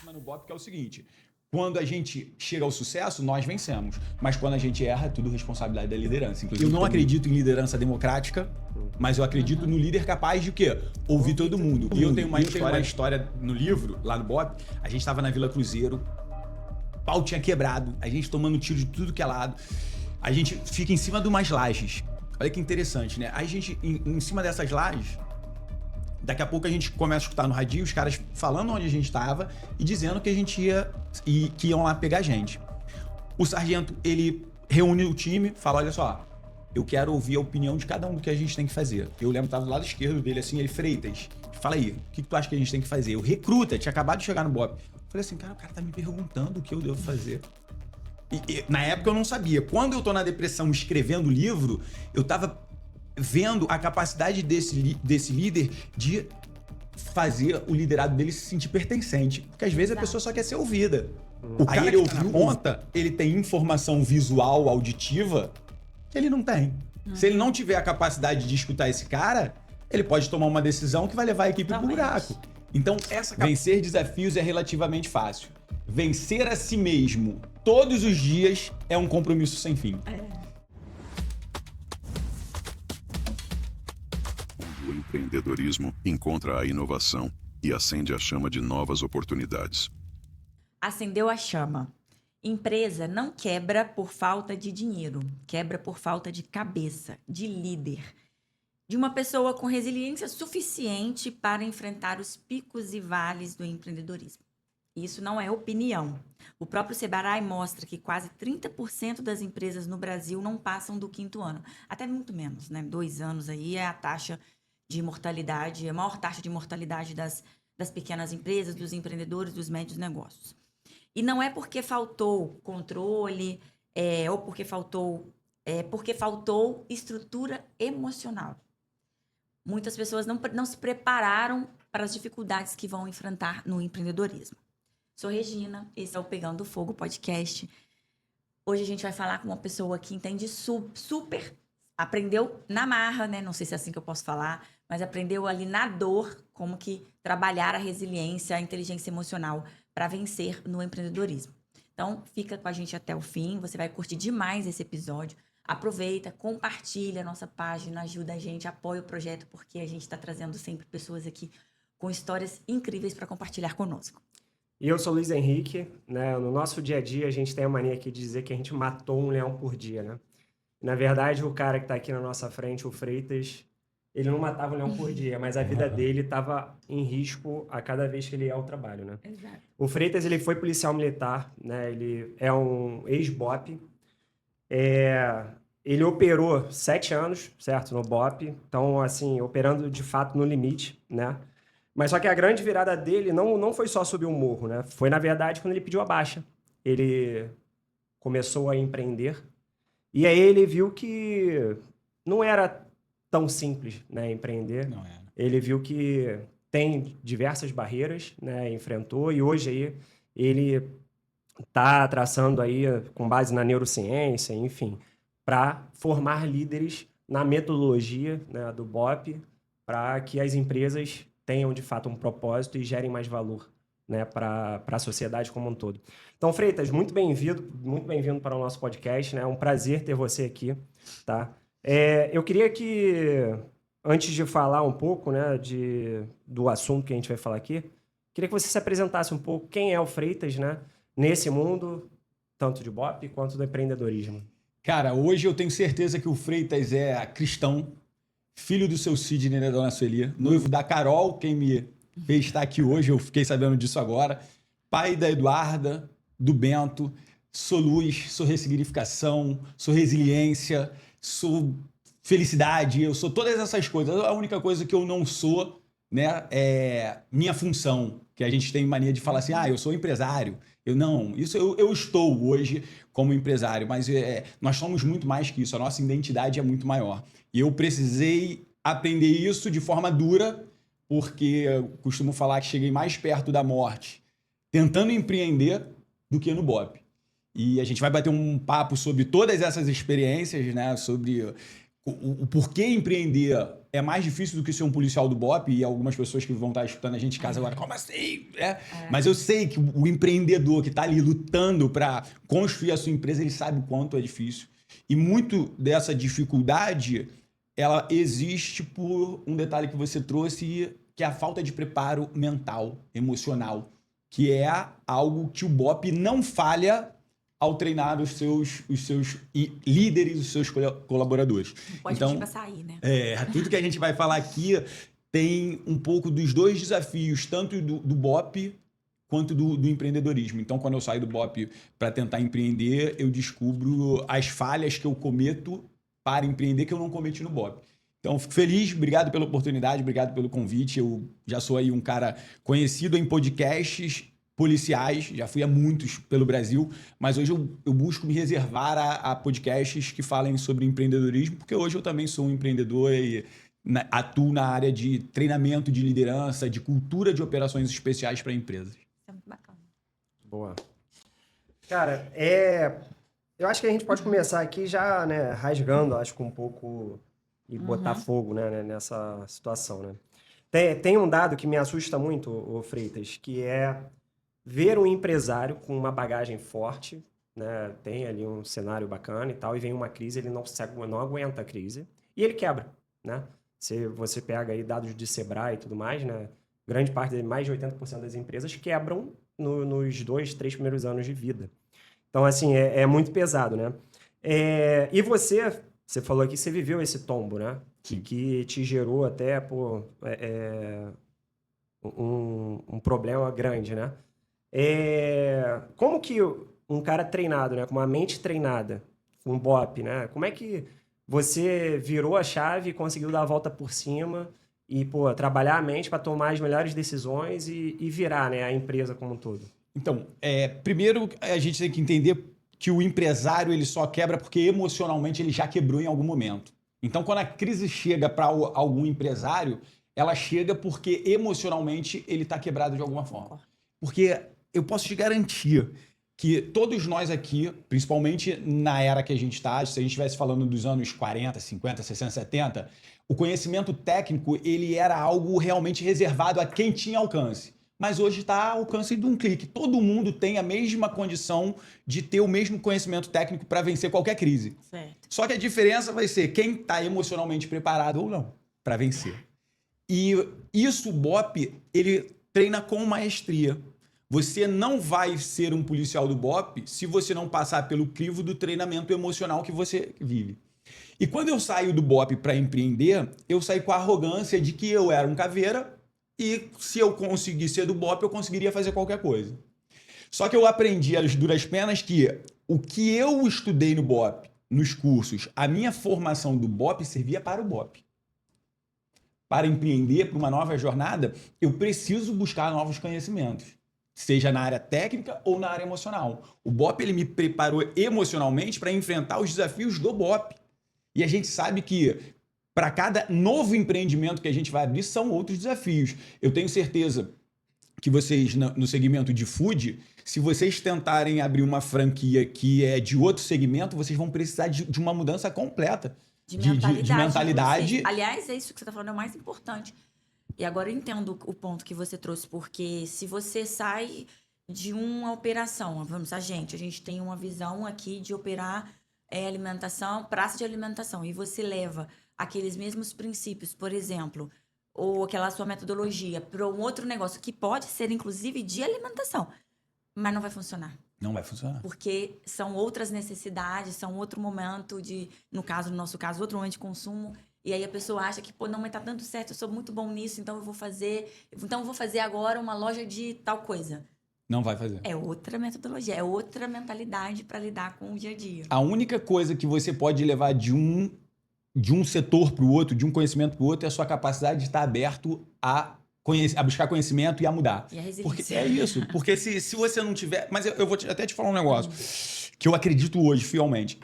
máxima no BOP, que é o seguinte: quando a gente chega ao sucesso, nós vencemos. Mas quando a gente erra, é tudo responsabilidade da liderança. Inclusive, eu não acredito em liderança democrática, mas eu acredito no líder capaz de o quê? Ouvir todo mundo. E eu tenho uma história no livro, lá no BOP. A gente estava na Vila Cruzeiro, o pau tinha quebrado, a gente tomando tiro de tudo que é lado. A gente fica em cima de umas lajes. Olha que interessante, né? A gente, em cima dessas lajes, daqui a pouco a gente começa a escutar no radinho os caras falando onde a gente estava e dizendo que a gente ia e que iam lá pegar a gente. O sargento, ele reúne o time, fala: olha só, eu quero ouvir a opinião de cada um do que a gente tem que fazer. Eu lembro que estava do lado esquerdo dele assim, ele: Freitas, fala aí, o que tu acha que a gente tem que fazer? Eu: recruta, tinha acabado de chegar no BOP. Eu falei assim: cara, o cara tá me perguntando o que eu devo fazer. E na época eu não sabia. Quando eu tô na depressão escrevendo o livro, eu tava vendo a capacidade desse líder de fazer o liderado dele se sentir pertencente. Porque às vezes a pessoa só quer ser ouvida. O cara, ele ouviu na ponta, ele tem informação visual, auditiva, que ele não tem. Se ele não tiver a capacidade de escutar esse cara, ele pode tomar uma decisão que vai levar a equipe pro buraco. Então, vencer desafios é relativamente fácil. Vencer a si mesmo todos os dias é um compromisso sem fim. O empreendedorismo encontra a inovação e acende a chama de novas oportunidades. Acendeu a chama. Empresa não quebra por falta de dinheiro, quebra por falta de cabeça, de líder, de uma pessoa com resiliência suficiente para enfrentar os picos e vales do empreendedorismo. Isso não é opinião. O próprio Sebrae mostra que quase 30% das empresas no Brasil não passam do 5º ano. Até muito menos, né? 2 anos aí é a taxa de mortalidade, a maior taxa de mortalidade das pequenas empresas, dos empreendedores, dos médios negócios. E não é porque faltou controle, ou porque faltou estrutura emocional. Muitas pessoas não se prepararam para as dificuldades que vão enfrentar no empreendedorismo. Sou Regina, esse é o Pegando Fogo Podcast. Hoje a gente vai falar com uma pessoa que entende super, aprendeu na marra, né? Não sei se é assim que eu posso falar, mas aprendeu ali na dor como que trabalhar a resiliência, a inteligência emocional para vencer no empreendedorismo. Então, fica com a gente até o fim, você vai curtir demais esse episódio. Aproveita, compartilha a nossa página, ajuda a gente, apoia o projeto, porque a gente está trazendo sempre pessoas aqui com histórias incríveis para compartilhar conosco. E eu sou o Luiz Henrique, né? No nosso dia a dia, a gente tem a mania aqui de dizer que a gente matou um leão por dia, né? Na verdade, o cara que está aqui na nossa frente, o Freitas, ele não matava um leão por dia, mas a vida dele estava em risco a cada vez que ele ia ao trabalho, né? Exato. O Freitas, ele foi policial militar, né? Ele é um ex-BOP. Ele operou 7 anos, certo? No BOP. Então, assim, operando de fato no limite, né? Mas só que a grande virada dele não foi só subir um morro, né? Foi, na verdade, quando ele pediu a baixa. Ele começou a empreender. E aí ele viu que não era tão simples, né, empreender. Não era. Ele viu que tem diversas barreiras, né? Enfrentou. E hoje aí ele está traçando aí, com base na neurociência, enfim, para formar líderes na metodologia, né, do BOP, para que as empresas tenham, de fato, um propósito e gerem mais valor, né, para a sociedade como um todo. Então, Freitas, muito bem-vindo para o nosso podcast, né? É um prazer ter você aqui, tá? Eu queria que, antes de falar um pouco, né, do assunto que a gente vai falar aqui, queria que você se apresentasse um pouco quem é o Freitas, né, nesse mundo, tanto de BOP quanto do empreendedorismo. Cara, hoje eu tenho certeza que o Freitas é cristão, filho do seu Sidney, né, dona Sueli, noivo da Carol, quem me fez estar aqui hoje, eu fiquei sabendo disso agora, pai da Eduarda, do Bento, sou luz, sou ressignificação, sou resiliência, sou felicidade, eu sou todas essas coisas. A única coisa que eu não sou, né, é minha função, que a gente tem mania de falar assim: eu sou empresário. Eu estou hoje como empresário, mas nós somos muito mais que isso, a nossa identidade é muito maior. E eu precisei aprender isso de forma dura, porque eu costumo falar que cheguei mais perto da morte tentando empreender do que no BOP. E a gente vai bater um papo sobre todas essas experiências, né? Sobre o porquê empreender é mais difícil do que ser um policial do BOP, e algumas pessoas que vão estar escutando a gente em casa agora, como assim? Mas eu sei que o empreendedor que está ali lutando para construir a sua empresa, ele sabe o quanto é difícil. E muito dessa dificuldade, ela existe por um detalhe que você trouxe, que é a falta de preparo mental, emocional, que é algo que o BOP não falha ao treinar os seus líderes, os seus colaboradores. Não pode pedir pra sair, né? Tudo que a gente vai falar aqui tem um pouco dos dois desafios, tanto do BOP quanto do empreendedorismo. Então, quando eu saio do BOP para tentar empreender, eu descubro as falhas que eu cometo para empreender que eu não cometi no BOP. Então, fico feliz, obrigado pela oportunidade, obrigado pelo convite. Eu já sou aí um cara conhecido em podcasts policiais, já fui a muitos pelo Brasil, mas hoje eu busco me reservar a podcasts que falem sobre empreendedorismo, porque hoje eu também sou um empreendedor e atuo na área de treinamento de liderança, de cultura de operações especiais para empresas. Isso é muito bacana. Boa. Cara, eu acho que a gente pode começar aqui já, né, rasgando, acho que um pouco e botar fogo, né, nessa situação, né? Tem um dado que me assusta muito, ô Freitas, que é ver um empresário com uma bagagem forte, né, tem ali um cenário bacana e tal, e vem uma crise, ele não aguenta a crise e ele quebra, né? Se você pega aí dados de Sebrae e tudo mais, né, grande parte, mais de 80% das empresas quebram nos 2, 3 primeiros anos de vida. Então, assim, é muito pesado, né? E você falou aqui que você viveu esse tombo, né? Que te gerou até um problema grande, né? Como que um cara treinado, né, com uma mente treinada, com um BOP, né, como é que você virou a chave e conseguiu dar a volta por cima e trabalhar a mente para tomar as melhores decisões e virar, né, a empresa como um todo? Então, primeiro a gente tem que entender que o empresário ele só quebra porque emocionalmente ele já quebrou em algum momento. Então, quando a crise chega para algum empresário, ela chega porque emocionalmente ele está quebrado de alguma forma. Porque eu posso te garantir que todos nós aqui, principalmente na era que a gente está, se a gente estivesse falando dos anos 40, 50, 60, 70, o conhecimento técnico ele era algo realmente reservado a quem tinha alcance. Mas hoje está ao alcance de um clique. Todo mundo tem a mesma condição de ter o mesmo conhecimento técnico para vencer qualquer crise. Certo. Só que a diferença vai ser quem está emocionalmente preparado ou não para vencer. E isso o BOP, ele treina com maestria. Você não vai ser um policial do BOP se você não passar pelo crivo do treinamento emocional que você vive. E quando eu saio do BOP para empreender, eu saí com a arrogância de que eu era um caveira e se eu conseguir ser do BOP, eu conseguiria fazer qualquer coisa. Só que eu aprendi às duras penas que o que eu estudei no BOP, nos cursos, a minha formação do BOP servia para o BOP. Para empreender, para uma nova jornada, eu preciso buscar novos conhecimentos, seja na área técnica ou na área emocional. O BOP ele me preparou emocionalmente para enfrentar os desafios do BOP. E a gente sabe que para cada novo empreendimento que a gente vai abrir, são outros desafios. Eu tenho certeza que vocês, no segmento de food, se vocês tentarem abrir uma franquia que é de outro segmento, vocês vão precisar de uma mudança completa de mentalidade. Aliás, é isso que você está falando, é o mais importante. E agora eu entendo o ponto que você trouxe, porque se você sai de uma operação, vamos, a gente tem uma visão aqui de operar alimentação, praça de alimentação, e você leva aqueles mesmos princípios, por exemplo, ou aquela sua metodologia para um outro negócio que pode ser, inclusive, de alimentação, mas não vai funcionar. Não vai funcionar. Porque são outras necessidades, são outro momento no nosso caso, outro momento de consumo, e aí a pessoa acha que, não, mas tá dando certo, eu sou muito bom nisso, então eu vou fazer agora uma loja de tal coisa. Não vai fazer. É outra metodologia, é outra mentalidade para lidar com o dia a dia. A única coisa que você pode levar de um setor para o outro, de um conhecimento para o outro, é a sua capacidade de estar aberto a buscar conhecimento e a mudar. E a resiliência. Porque é isso. Porque se você não tiver... Mas eu vou até te falar um negócio que eu acredito hoje, fielmente.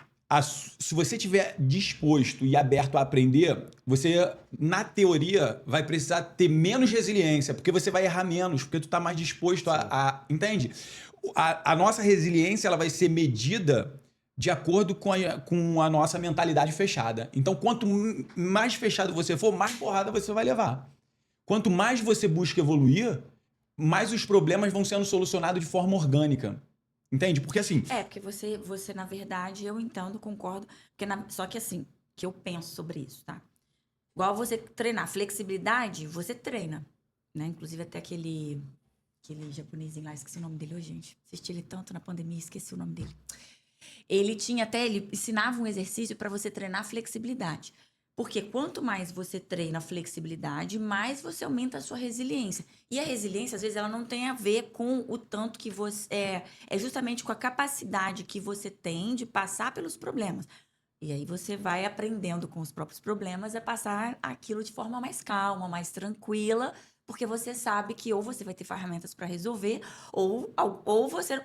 Se você estiver disposto e aberto a aprender, você, na teoria, vai precisar ter menos resiliência, porque você vai errar menos, porque tu está mais disposto a... Entende? A nossa resiliência ela vai ser medida de acordo com a nossa mentalidade fechada. Então, quanto mais fechado você for, mais porrada você vai levar. Quanto mais você busca evoluir, mais os problemas vão sendo solucionados de forma orgânica. Entende? Porque assim... Porque você na verdade, eu entendo, concordo. Só que assim, que eu penso sobre isso, tá? Igual você treinar flexibilidade, você treina, né? Inclusive até aquele japonesinho lá, esqueci o nome dele hoje, gente. Assisti ele tanto na pandemia, esqueci o nome dele. Ele ensinava um exercício para você treinar flexibilidade. Porque quanto mais você treina a flexibilidade, mais você aumenta a sua resiliência. E a resiliência, às vezes, ela não tem a ver com o tanto que você... É justamente com a capacidade que você tem de passar pelos problemas. E aí você vai aprendendo com os próprios problemas a passar aquilo de forma mais calma, mais tranquila, porque você sabe que ou você vai ter ferramentas para resolver, ou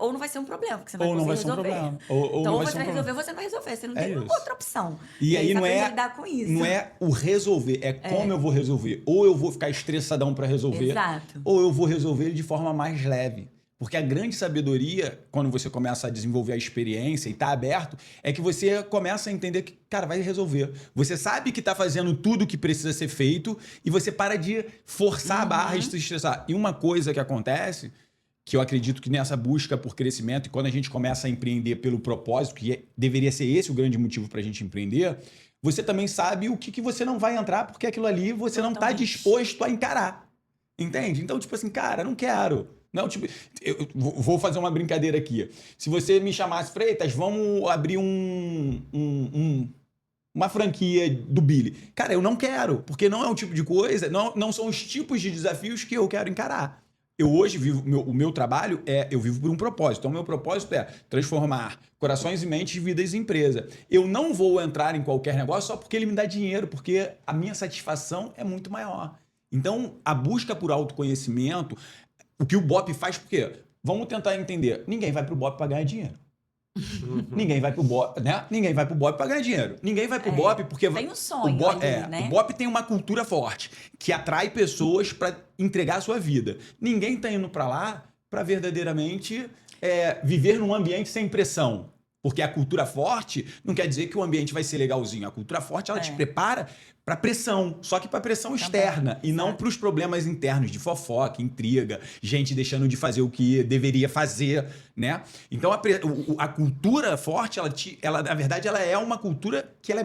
não vai ser um problema, porque você vai conseguir resolver. Então, ou você vai resolver, você não vai resolver. Você não tem outra opção. E aí não é lidar com isso. Não é o resolver, é como eu vou resolver. Ou eu vou ficar estressadão para resolver, Exato. ou eu vou resolver ele de forma mais leve. Porque a grande sabedoria, quando você começa a desenvolver a experiência e tá aberto, é que você começa a entender que, cara, vai resolver. Você sabe que tá fazendo tudo o que precisa ser feito e você para de forçar a barra e se estressar. E uma coisa que acontece, que eu acredito que nessa busca por crescimento, e quando a gente começa a empreender pelo propósito, que deveria ser esse o grande motivo pra gente empreender, você também sabe o que você não vai entrar, porque aquilo ali você não tá disposto a encarar. Entende? Então, tipo assim, cara, não quero. Não, tipo, eu vou fazer uma brincadeira aqui. Se você me chamasse, Freitas, vamos abrir uma franquia do Billy. Cara, eu não quero, porque não é um tipo de coisa, não são os tipos de desafios que eu quero encarar. Eu hoje vivo, o meu trabalho eu vivo por um propósito. Então, o meu propósito é transformar corações e mentes, vidas em empresa. Eu não vou entrar em qualquer negócio só porque ele me dá dinheiro, porque a minha satisfação é muito maior. Então, a busca por autoconhecimento, o que o BOP faz, por quê? Vamos tentar entender. Ninguém vai pro BOP para ganhar dinheiro. Ninguém vai pro BOP, né? Ninguém vai pro BOP para ganhar dinheiro. Ninguém vai pro BOP porque... Tem um sonho né? O BOP tem uma cultura forte, que atrai pessoas para entregar a sua vida. Ninguém tá indo para lá para verdadeiramente viver num ambiente sem pressão. Porque a cultura forte não quer dizer que o ambiente vai ser legalzinho. A cultura forte, ela te prepara para pressão, só que para pressão externa e não para os problemas internos de fofoca, intriga, gente deixando de fazer o que deveria fazer, né? Então a cultura forte, ela na verdade ela é uma cultura que ela é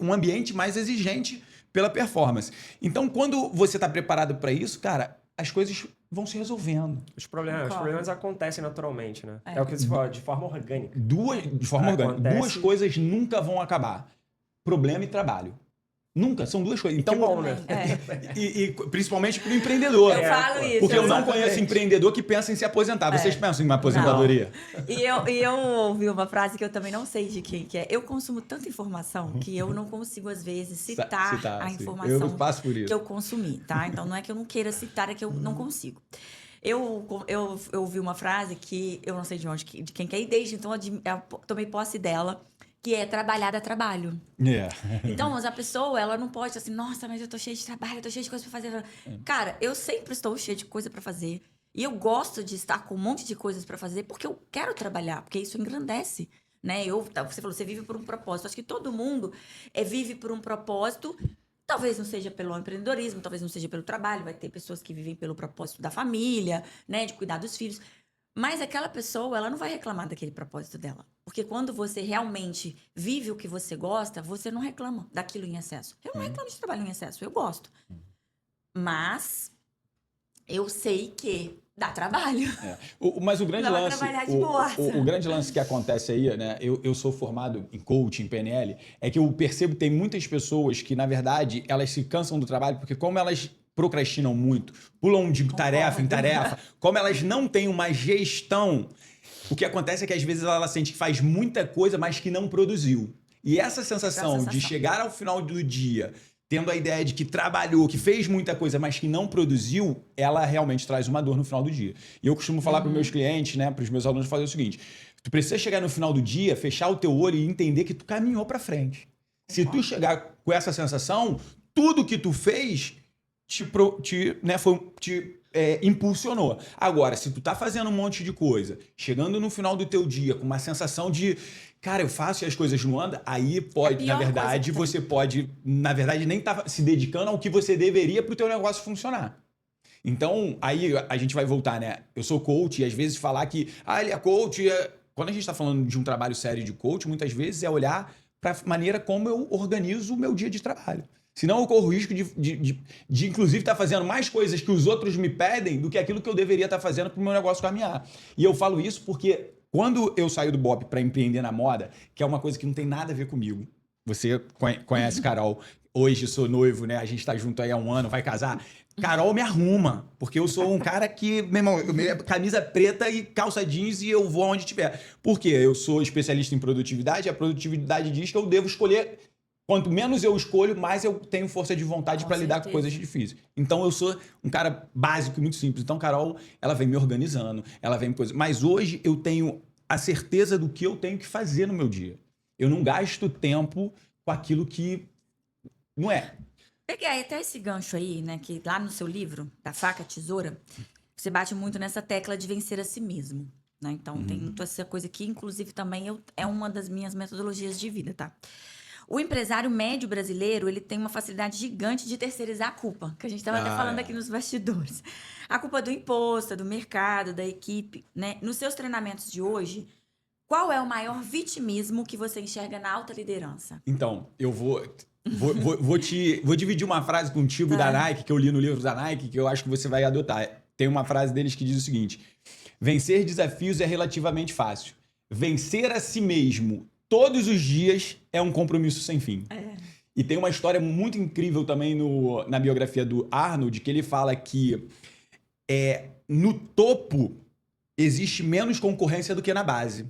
um ambiente mais exigente pela performance. Então quando você está preparado para isso, cara, as coisas vão se resolvendo. Os problemas acontecem naturalmente, né? É o que você fala, de forma orgânica. De forma orgânica. Duas coisas nunca vão acabar: problema e trabalho. Nunca, são duas coisas. Então, que bom, né? E principalmente para o empreendedor. Eu falo isso. Porque eu não conheço empreendedor que pensa em se aposentar. Vocês pensam em uma aposentadoria? E eu ouvi uma frase que eu também não sei de quem que é. Eu consumo tanta informação que eu não consigo, às vezes, citar a informação que eu consumi, tá? Então, não é que eu não queira citar, é que eu não consigo. Eu ouvi uma frase que eu não sei de quem que é, e desde então eu tomei posse dela, que é trabalhar dá trabalho. Então, mas a pessoa, ela não pode assim, nossa, mas eu tô cheia de trabalho, eu tô cheia de coisa pra fazer. Cara, eu sempre estou cheia de coisa pra fazer. E eu gosto de estar com um monte de coisas pra fazer porque eu quero trabalhar, porque isso engrandece, né? Você falou, você vive por um propósito. Acho que todo mundo vive por um propósito. Talvez não seja pelo empreendedorismo, talvez não seja pelo trabalho. Vai ter pessoas que vivem pelo propósito da família, né? De cuidar dos filhos. Mas aquela pessoa, ela não vai reclamar daquele propósito dela. Porque quando você realmente vive o que você gosta, você não reclama daquilo em excesso. Eu não reclamo de trabalho em excesso, eu gosto. Mas eu sei que dá trabalho. Mas o grande Dá lance... trabalhar de boa. O grande lance que acontece aí, né? Eu sou formado em coaching, PNL, é que eu percebo que tem muitas pessoas que, na verdade, elas se cansam do trabalho porque como elas procrastinam muito, pulam de tarefa em tarefa, como elas não têm uma gestão, o que acontece é que às vezes ela sente que faz muita coisa, mas que não produziu. E essa sensação de chegar ao final do dia tendo a ideia de que trabalhou, que fez muita coisa, mas que não produziu, ela realmente traz uma dor no final do dia. E eu costumo falar para os meus clientes, né, para os meus alunos, fazer o seguinte: tu precisa chegar no final do dia, fechar o teu olho e entender que tu caminhou para frente. Se tu chegar com essa sensação, tudo que tu fez te impulsionou. Agora, se tu tá fazendo um monte de coisa, chegando no final do teu dia com uma sensação de, cara, eu faço e as coisas não andam, aí pode, na verdade, você pode, na verdade, nem tá se dedicando ao que você deveria pro teu negócio funcionar. Então, aí a gente vai voltar, né? Eu sou coach e às vezes falar que, ele é coach. Quando a gente tá falando de um trabalho sério de coach, muitas vezes é olhar pra maneira como eu organizo o meu dia de trabalho. Senão eu corro o risco de inclusive, estar fazendo mais coisas que os outros me pedem do que aquilo que eu deveria estar fazendo para o meu negócio caminhar. E eu falo isso porque quando eu saio do BOP para empreender na moda, que é uma coisa que não tem nada a ver comigo, você conhece Carol, hoje sou noivo, né? A gente tá junto aí há 1 ano, vai casar. Carol me arruma, porque eu sou um cara que, meu irmão, camisa preta e calça jeans e eu vou aonde tiver. Por quê? Eu sou especialista em produtividade, a produtividade diz que eu devo escolher. Quanto menos eu escolho, mais eu tenho força de vontade para lidar com coisas difíceis. Então eu sou um cara básico e muito simples. Então Carol, ela vem me organizando, ela vem coisas. Mas hoje eu tenho a certeza do que eu tenho que fazer no meu dia. Eu não gasto tempo com aquilo que não é. Peguei até esse gancho aí, né? Que lá no seu livro, Da Faca à Tesoura, você bate muito nessa tecla de vencer a si mesmo. Né? Então tem muito essa coisa que, inclusive, também é uma das minhas metodologias de vida, tá? O empresário médio brasileiro, ele tem uma facilidade gigante de terceirizar a culpa, que a gente estava até falando aqui nos bastidores. A culpa do imposto, do mercado, da equipe, né? Nos seus treinamentos de hoje, qual é o maior vitimismo que você enxerga na alta liderança? Então, eu vou dividir uma frase contigo da Nike, que eu li no livro da Nike, que eu acho que você vai adotar. Tem uma frase deles que diz o seguinte: vencer desafios é relativamente fácil. Vencer a si mesmo todos os dias é um compromisso sem fim. E tem uma história muito incrível também na biografia do Arnold, que ele fala que no topo existe menos concorrência do que na base.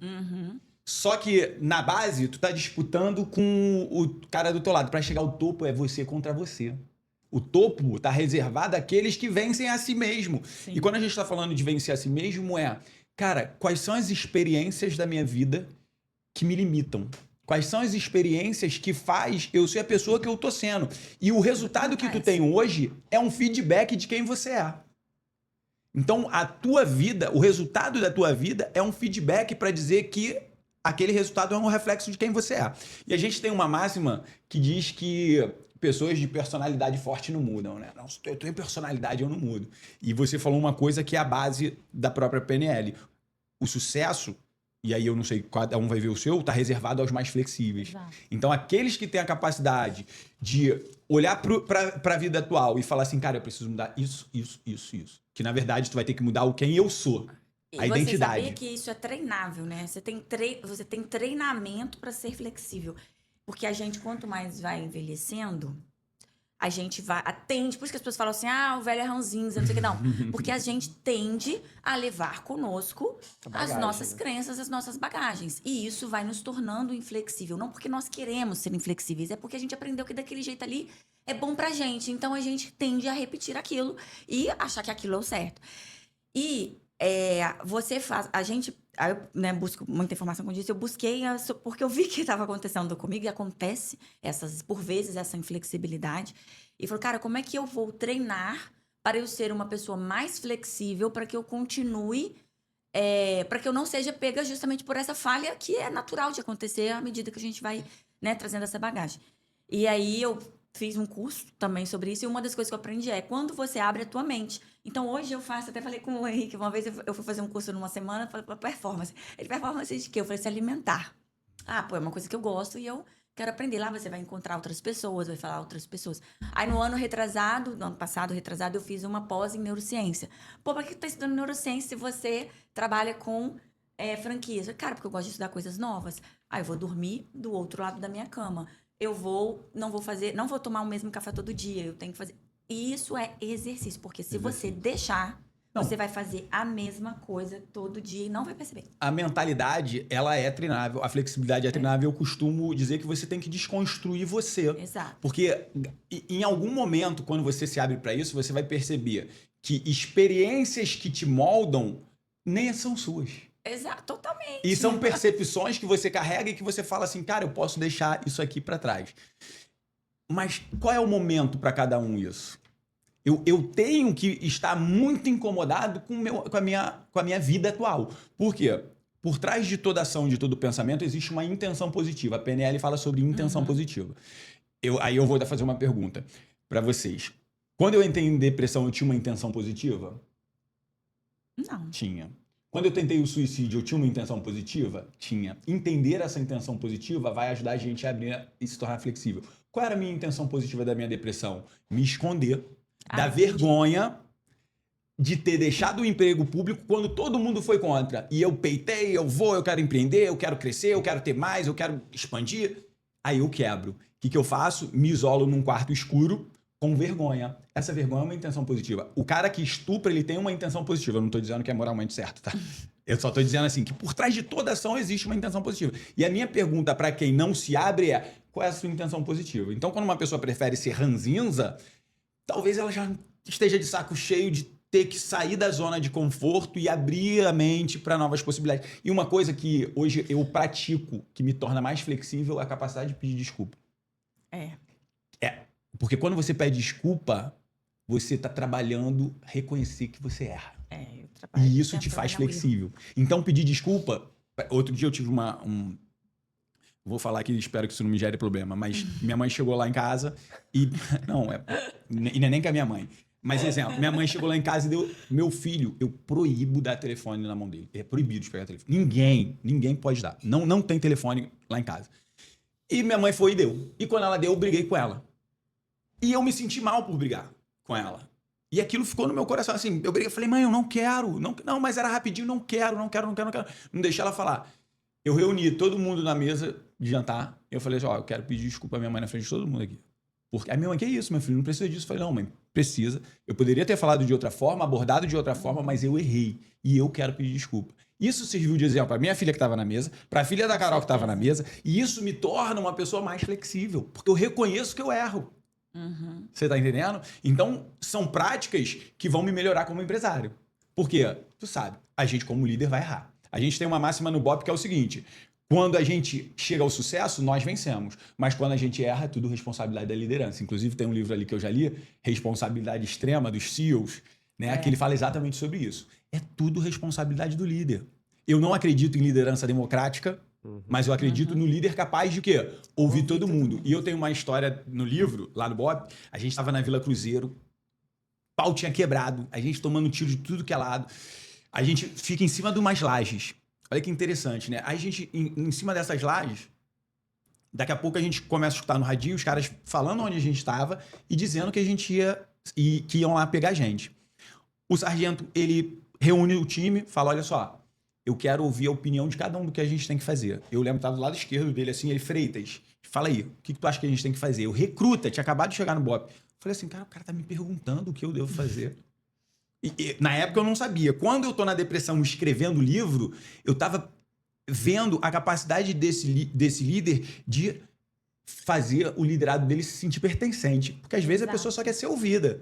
Só que na base, tu tá disputando com o cara do teu lado. Para chegar ao topo é você contra você. O topo tá reservado àqueles que vencem a si mesmo. Sim. E quando a gente tá falando de vencer a si mesmo cara, quais são as experiências da minha vida que me limitam? Quais são as experiências que faz eu ser a pessoa que eu tô sendo? E o resultado que tu tem hoje é um feedback de quem você é. Então, a tua vida, o resultado da tua vida é um feedback para dizer que aquele resultado é um reflexo de quem você é. E a gente tem uma máxima que diz que pessoas de personalidade forte não mudam, né? Não, se eu tenho personalidade, eu não mudo. E você falou uma coisa que é a base da própria PNL. O sucesso, e aí eu não sei, cada um vai ver o seu, está reservado aos mais flexíveis. Exato. Então, aqueles que têm a capacidade de olhar para a vida atual e falar assim, cara, eu preciso mudar isso. Que, na verdade, tu vai ter que mudar quem eu sou. A identidade. Você sabia que isso é treinável, né? Você tem treinamento para ser flexível. Porque a gente, quanto mais vai envelhecendo, a gente tende... Por isso que as pessoas falam assim, o velho é ranzinza, não sei o que. Não, porque a gente tende a levar conosco as nossas crenças, as nossas bagagens. E isso vai nos tornando inflexível. Não porque nós queremos ser inflexíveis, é porque a gente aprendeu que daquele jeito ali é bom pra gente. Então, a gente tende a repetir aquilo e achar que aquilo é o certo. E a gente... Aí eu, né, busco muita informação como eu disse, eu busquei porque eu vi que estava acontecendo comigo e acontece por vezes essa inflexibilidade. E falei, cara, como é que eu vou treinar para eu ser uma pessoa mais flexível, para que eu continue, para que eu não seja pega justamente por essa falha que é natural de acontecer à medida que a gente vai, né, trazendo essa bagagem. E aí eu fiz um curso também sobre isso, e uma das coisas que eu aprendi é quando você abre a tua mente. Então, hoje eu faço, até falei com o Henrique, uma vez eu fui fazer um curso numa semana, falei para performance. Ele, performance de quê? Eu falei, se alimentar. É uma coisa que eu gosto e eu quero aprender. Lá você vai encontrar outras pessoas, vai falar outras pessoas. Aí, no ano passado, eu fiz uma pós em neurociência. Pra que tu tá estudando neurociência se você trabalha com franquias? Cara, porque eu gosto de estudar coisas novas. Aí, eu vou dormir do outro lado da minha cama. Não vou tomar o mesmo café todo dia, eu tenho que fazer... E isso é exercício, porque se você deixar, você vai fazer a mesma coisa todo dia e não vai perceber. A mentalidade, ela é treinável, a flexibilidade é treinável. Eu costumo dizer que você tem que desconstruir você. Exato. Porque em algum momento, quando você se abre para isso, você vai perceber que experiências que te moldam nem são suas. Exato, totalmente. E são percepções que você carrega e que você fala assim, cara, eu posso deixar isso aqui para trás. Mas qual é o momento para cada um isso? Eu tenho que estar muito incomodado com a minha vida atual. Por quê? Por trás de toda ação, de todo pensamento, existe uma intenção positiva. A PNL fala sobre intenção positiva. Aí eu vou fazer uma pergunta para vocês. Quando eu entrei em depressão, eu tinha uma intenção positiva? Não. Tinha. Quando eu tentei o suicídio, eu tinha uma intenção positiva? Tinha. Entender essa intenção positiva vai ajudar a gente a abrir e se tornar flexível. Qual era a minha intenção positiva da minha depressão? Me esconder da vergonha de ter deixado o emprego público quando todo mundo foi contra. E eu peitei, eu quero empreender, eu quero crescer, eu quero ter mais, eu quero expandir. Aí eu quebro. O que eu faço? Me isolo num quarto escuro com vergonha. Essa vergonha é uma intenção positiva. O cara que estupra, ele tem uma intenção positiva. Eu não estou dizendo que é moralmente certo, tá? Eu só estou dizendo assim, que por trás de toda ação existe uma intenção positiva. E a minha pergunta para quem não se abre é, qual é a sua intenção positiva? Então, quando uma pessoa prefere ser ranzinza, talvez ela já esteja de saco cheio de ter que sair da zona de conforto e abrir a mente para novas possibilidades. E uma coisa que hoje eu pratico, que me torna mais flexível, é a capacidade de pedir desculpa. Porque quando você pede desculpa, você está trabalhando reconhecer que você erra. E isso te faz flexível. Então, pedir desculpa... Outro dia eu tive Vou falar aqui, espero que isso não me gere problema, mas minha mãe chegou lá em casa e... Não, e não é nem com a minha mãe. Mas, exemplo, minha mãe chegou lá em casa e deu... Meu filho, eu proíbo dar telefone na mão dele. É proibido de pegar telefone. Ninguém pode dar. Não tem telefone lá em casa. E minha mãe foi e deu. E quando ela deu, eu briguei com ela. E eu me senti mal por brigar com ela. E aquilo ficou no meu coração, assim, eu briguei, falei, mãe, eu não quero, não, mas era rapidinho, não quero. Não deixei ela falar. Eu reuni todo mundo na mesa de jantar, eu falei assim, eu quero pedir desculpa à minha mãe na frente de todo mundo aqui. Porque a minha mãe, que é isso, meu filho, não precisa disso. Eu falei, não, mãe, precisa. Eu poderia ter falado de outra forma, abordado de outra forma, mas eu errei. E eu quero pedir desculpa. Isso serviu de exemplo para minha filha que estava na mesa, para a filha da Carol que estava na mesa, e isso me torna uma pessoa mais flexível, porque eu reconheço que eu erro. Você tá entendendo? Então, são práticas que vão me melhorar como empresário. Porque, tu sabe, a gente como líder vai errar. A gente tem uma máxima no BOP que é o seguinte: quando a gente chega ao sucesso, nós vencemos. Mas quando a gente erra, é tudo responsabilidade da liderança. Inclusive, tem um livro ali que eu já li, Responsabilidade Extrema, dos CEOs, né? Que ele fala exatamente sobre isso. É tudo responsabilidade do líder. Eu não acredito em liderança democrática, mas eu acredito no líder capaz de quê? Ouvir todo mundo. E eu tenho uma história no livro, lá no BOP, a gente estava na Vila Cruzeiro, pau tinha quebrado, a gente tomando tiro de tudo que é lado, a gente fica em cima de umas lajes. Olha que interessante, né? Aí a gente, em cima dessas lajes, daqui a pouco a gente começa a escutar no radinho os caras falando onde a gente estava e dizendo que a gente ia, e que iam lá pegar a gente. O sargento, ele reúne o time, fala, olha só, eu quero ouvir a opinião de cada um do que a gente tem que fazer. Eu lembro que estava do lado esquerdo dele, assim, ele, Freitas, fala aí, o que tu acha que a gente tem que fazer? Eu, recruta, tinha acabado de chegar no BOP. Falei assim, cara, o cara tá me perguntando o que eu devo fazer. E na época eu não sabia. Quando eu tô na depressão escrevendo o livro, eu tava vendo a capacidade desse líder de fazer o liderado dele se sentir pertencente. Porque às vezes a pessoa só quer ser ouvida.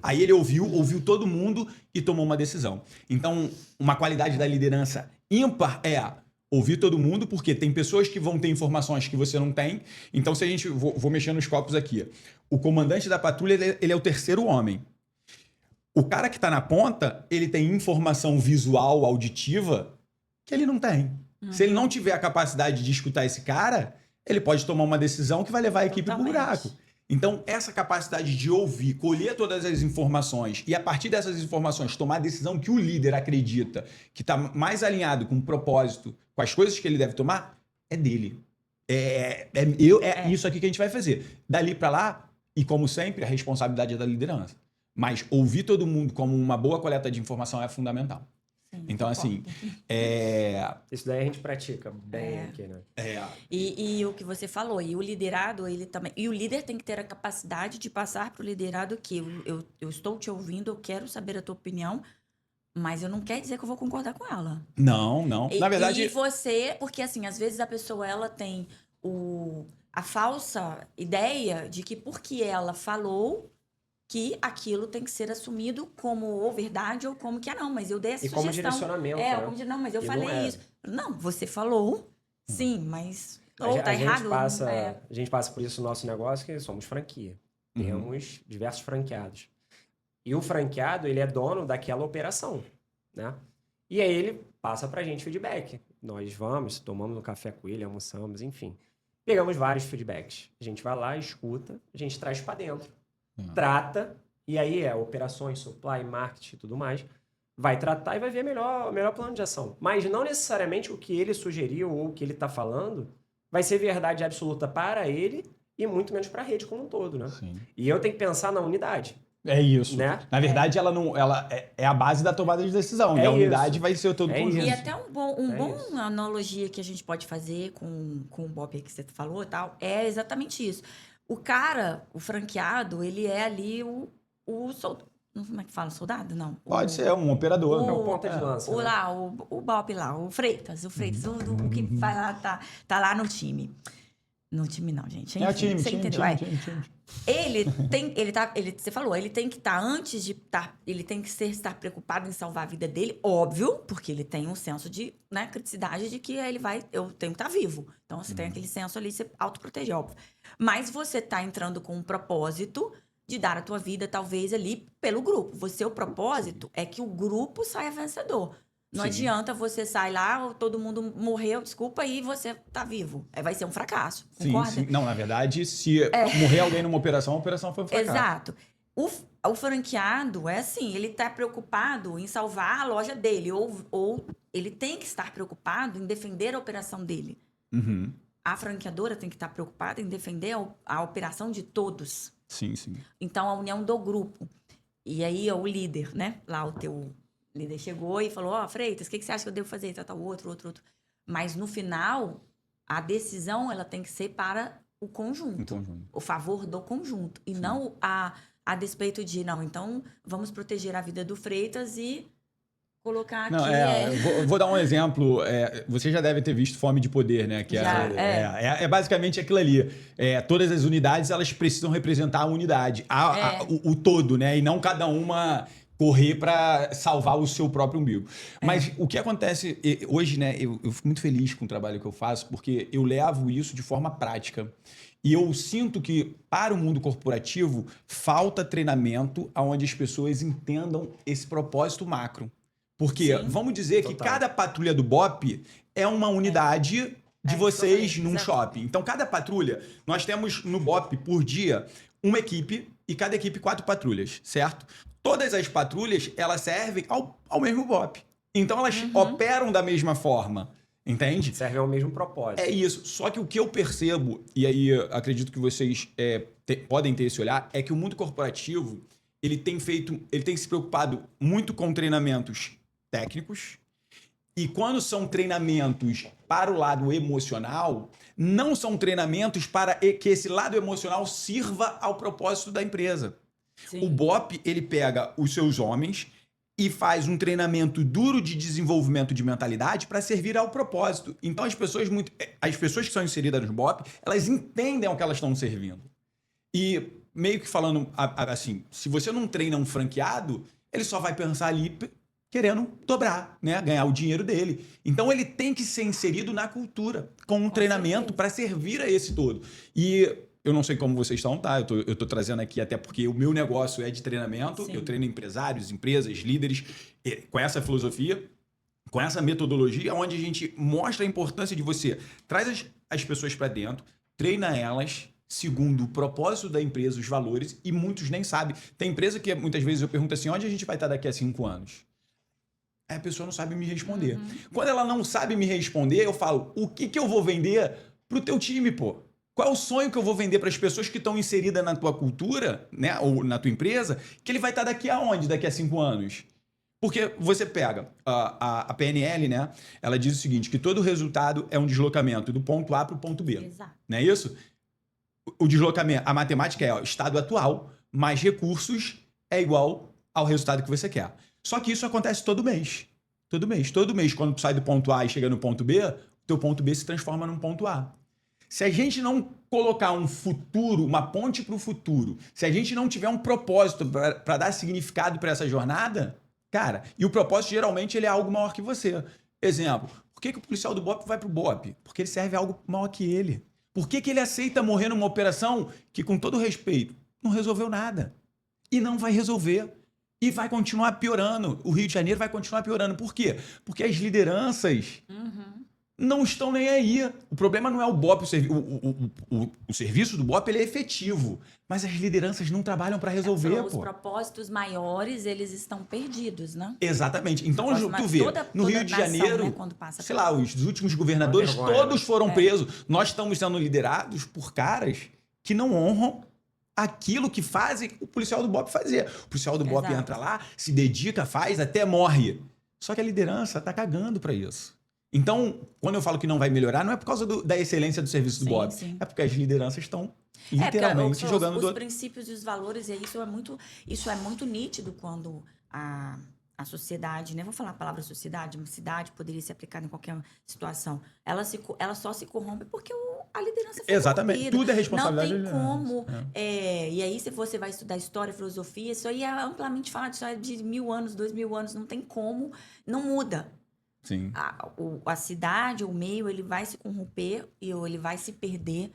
Aí ele ouviu todo mundo e tomou uma decisão. Então, uma qualidade da liderança ímpar é ouvir todo mundo, porque tem pessoas que vão ter informações que você não tem. Então, se a gente... Vou mexer nos copos aqui. O comandante da patrulha, ele é o terceiro homem. O cara que está na ponta, ele tem informação visual, auditiva, que ele não tem. Se ele não tiver a capacidade de escutar esse cara, ele pode tomar uma decisão que vai levar a equipe para o buraco. Então, essa capacidade de ouvir, colher todas as informações e, a partir dessas informações, tomar a decisão que o líder acredita que está mais alinhado com o propósito, com as coisas que ele deve tomar, é dele. É isso aqui que a gente vai fazer. Dali para lá, e como sempre, a responsabilidade é da liderança. Mas ouvir todo mundo como uma boa coleta de informação é fundamental. Então, assim... Isso daí a gente pratica bem aqui, né? E o que você falou, e o liderado, ele também... E o líder tem que ter a capacidade de passar para o liderado que eu estou te ouvindo, eu quero saber a tua opinião, mas eu não quero dizer que eu vou concordar com ela. Não. Na verdade... E você... Porque, assim, às vezes a pessoa, ela tem a falsa ideia de que porque ela falou... que aquilo tem que ser assumido como ou verdade ou como que não, mas eu dei essa sugestão. Como direcionamento, né? Não, mas eu E falei não isso. Não, você falou, sim, mas ou tá errado. A gente passa por isso no nosso negócio, que somos franquia. Temos diversos franqueados. E o franqueado, ele é dono daquela operação, né? E aí ele passa pra gente feedback. Nós vamos, tomamos um café com ele, almoçamos, enfim. Pegamos vários feedbacks. A gente vai lá, escuta, a gente traz pra dentro. Trata, e aí operações, supply, marketing e tudo mais. Vai tratar e vai ver o melhor plano de ação. Mas não necessariamente o que ele sugeriu ou o que ele tá falando vai ser verdade absoluta para ele e muito menos para a rede como um todo, né? Sim. E eu tenho que pensar na unidade. É isso. Né? Na verdade, ela é a base da tomada de decisão. É e a unidade isso. vai ser todo É conjunto. E até uma isso. analogia que a gente pode fazer com o Bob que você falou e tal, é exatamente isso. O cara, o franqueado, ele é ali o soldado. Como é que fala? Soldado? Não. Pode ser um operador. É o ponta de lança. O né? lá, o Bob lá, o Freitas, o que vai lá, tá lá no time. No time não, gente. É o Enfim, time, você entendeu? É. time. Você falou, ele tem que estar antes de estar, ele tem que estar preocupado em salvar a vida dele, óbvio, porque ele tem um senso de, né, criticidade de que eu tenho que estar vivo. Então você tem aquele senso ali, você autoprotege, óbvio. Mas você tá entrando com um propósito de dar a tua vida, talvez, ali pelo grupo. O propósito é que o grupo saia vencedor. Não Sim. adianta você sair lá, todo mundo morreu, desculpa, e você tá vivo. Vai ser um fracasso, concorda? Sim. Não, na verdade, se morrer alguém numa operação, a operação foi um fracasso. Exato. O franqueado é assim, ele tá preocupado em salvar a loja dele, ou ele tem que estar preocupado em defender a operação dele. Uhum. A franqueadora tem que estar preocupada em defender a operação de todos. Sim. Então, a união do grupo. E aí, o líder, né? Lá o teu líder chegou e falou, Freitas, o que você acha que eu devo fazer? Tratar o outro. Mas, no final, a decisão, ela tem que ser para o conjunto. O favor do conjunto. E não a despeito de, não, então, vamos proteger a vida do Freitas e colocar aqui... Vou dar um exemplo. Você já deve ter visto Fome de Poder, né? Que é basicamente aquilo ali. Todas as unidades, elas precisam representar a unidade. O todo, né? E não cada uma correr para salvar o seu próprio umbigo. Mas o que acontece hoje, né? Eu fico muito feliz com o trabalho que eu faço, porque eu levo isso de forma prática. E eu sinto que, para o mundo corporativo, falta treinamento onde as pessoas entendam esse propósito macro. Porque vamos dizer que cada patrulha do BOP é uma unidade de vocês num shopping. Então, cada patrulha, nós temos no BOP por dia uma equipe e cada equipe 4 patrulhas, certo? Todas as patrulhas, elas servem ao mesmo BOP. Então, elas operam da mesma forma, entende? Servem ao mesmo propósito. É isso. Só que o que eu percebo, e aí acredito que vocês podem ter esse olhar, é que o mundo corporativo, ele tem se preocupado muito com treinamentos técnicos, e quando são treinamentos para o lado emocional, não são treinamentos para que esse lado emocional sirva ao propósito da empresa. Sim. O BOP, ele pega os seus homens e faz um treinamento duro de desenvolvimento de mentalidade para servir ao propósito. Então, as pessoas que são inseridas no BOP, elas entendem ao que elas estão servindo. E meio que falando assim, se você não treina um franqueado, ele só vai pensar ali querendo dobrar, né? Ganhar o dinheiro dele. Então, ele tem que ser inserido na cultura, com um treinamento para servir a esse todo. E eu não sei como vocês estão, tá? Eu tô trazendo aqui até porque o meu negócio é de treinamento. Sim. Eu treino empresários, empresas, líderes, com essa filosofia, com essa metodologia, onde a gente mostra a importância de você traz as pessoas para dentro, treina elas segundo o propósito da empresa, os valores, e muitos nem sabem. Tem empresa que muitas vezes eu pergunto assim, onde a gente vai estar daqui a 5 anos? Aí a pessoa não sabe me responder. Quando ela não sabe me responder, eu falo, o que eu vou vender pro teu time, pô? Qual é o sonho que eu vou vender para as pessoas que estão inseridas na tua cultura, né, ou na tua empresa, que ele vai estar daqui a onde, daqui a 5 anos? Porque você pega a PNL, né? Ela diz o seguinte, que todo resultado é um deslocamento do ponto A para o ponto B. Exato. Não é isso? O deslocamento, a matemática é estado atual mais recursos é igual ao resultado que você quer. Só que isso acontece todo mês. Todo mês, quando tu sai do ponto A e chega no ponto B, o teu ponto B se transforma num ponto A. Se a gente não colocar um futuro, uma ponte para o futuro, se a gente não tiver um propósito para dar significado para essa jornada, cara, e o propósito geralmente ele é algo maior que você. Exemplo, por que o policial do BOP vai para o BOP? Porque ele serve a algo maior que ele. Por que ele aceita morrer numa operação que, com todo respeito, não resolveu nada? E não vai resolver. E vai continuar piorando. O Rio de Janeiro vai continuar piorando. Por quê? Porque as lideranças não estão nem aí. O problema não é o BOP, o serviço do BOP ele é efetivo. Mas as lideranças não trabalham para resolver, Os propósitos maiores, eles estão perdidos, né? Exatamente. Então, tu vê, no Rio de nação, Janeiro, né, quando passa sei lá, os últimos governadores, todos foram presos. Nós estamos sendo liderados por caras que não honram aquilo que fazem o policial do BOP fazer. O policial do BOP entra lá, se dedica, faz, até morre. Só que a liderança tá cagando para isso. Então, quando eu falo que não vai melhorar, não é por causa da excelência do serviço do BOP. Sim. É porque as lideranças estão literalmente jogando... Os princípios e os valores, e isso é muito nítido quando a sociedade, né? Vou falar a palavra sociedade, uma cidade poderia ser aplicada em qualquer situação. Ela só se corrompe porque a liderança foi Exatamente. corrompida. Tudo é responsabilidade Não tem da liderança. como. E aí, se você vai estudar história, filosofia, isso aí é amplamente falado, história de 1000 anos, 2000 anos, não tem como, não muda. Sim. A cidade, o meio, ele vai se corromper e ele vai se perder